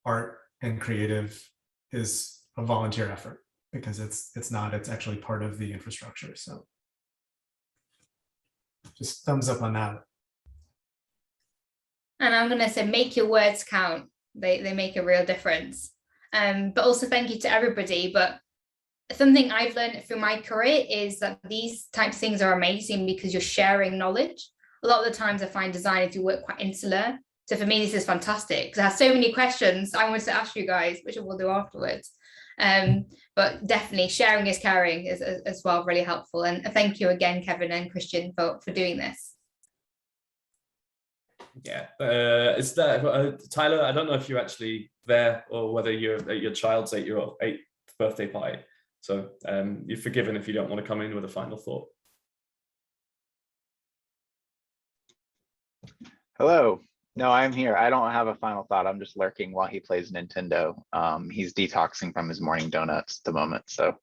Speaker 2: art and creative is a volunteer effort, because it's actually part of the infrastructure. So just thumbs up on that.
Speaker 11: And I'm going to say, make your words count. They make a real difference. But also thank you to everybody. But something I've learned through my career is that these types of things are amazing because you're sharing knowledge. A lot of the times I find designers who work quite insular. So for me, this is fantastic because I have so many questions I wanted to ask you guys, which we'll do afterwards. But definitely sharing is caring is as well really helpful. And thank you again, Kevin and Christian, for doing this.
Speaker 1: Yeah, it's that Tyler. I don't know if you're actually there or whether you're at your child's 8th birthday party. So you're forgiven if you don't want to come in with a final thought.
Speaker 12: Hello. No, I'm here. I don't have a final thought. I'm just lurking while he plays Nintendo. He's detoxing from his morning donuts at the moment. So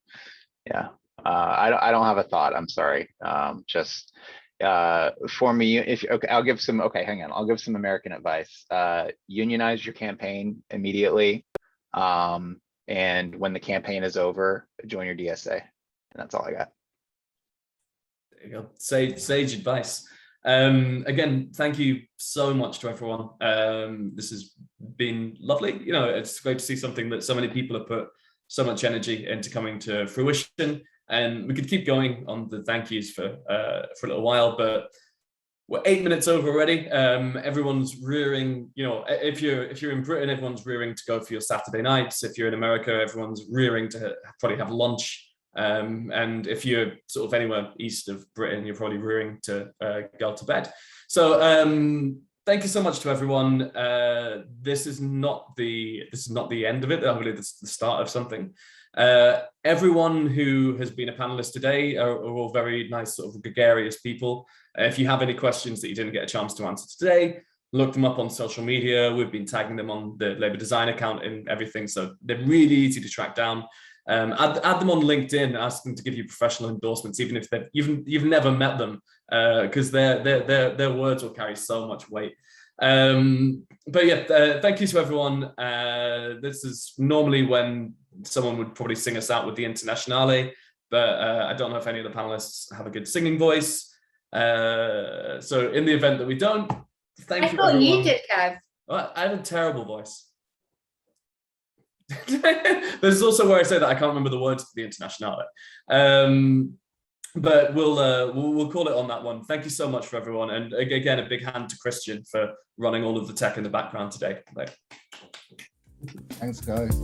Speaker 12: yeah, I don't have a thought. I'm sorry. Just for me, I'll give some American advice. Unionize your campaign immediately. And when the campaign is over, join your DSA. And that's all I got.
Speaker 1: There you go. Sage advice. Again, thank you so much to everyone. This has been lovely. It's great to see something that so many people have put so much energy into coming to fruition. And we could keep going on the thank yous for a little while, but we're 8 minutes over already. Everyone's rearing, if you're in Britain, everyone's rearing to go for your Saturday nights. If you're in America, everyone's rearing to probably have lunch. And if you're sort of anywhere east of Britain, you're probably rearing to go to bed. So thank you so much to everyone. This is not the end of it. I believe this is the start of something. Everyone who has been a panelist today are all very nice, sort of gregarious people. If you have any questions that you didn't get a chance to answer today, look them up on social media. We've been tagging them on the Labour Design account and everything, so they're really easy to track down. Add them on LinkedIn, ask them to give you professional endorsements, even if you've never met them, because their words will carry so much weight. But yeah, thank you to everyone. This is normally when someone would probably sing us out with the Internationale, but I don't know if any of the panelists have a good singing voice. So in the event that we don't, thank you. I thought you did, Kev. I have a terrible voice. This is also where I say that I can't remember the words to the Internationale. But we'll call it on that one. Thank you so much for everyone, and again, a big hand to Christian for running all of the tech in the background today.
Speaker 9: Thanks, guys.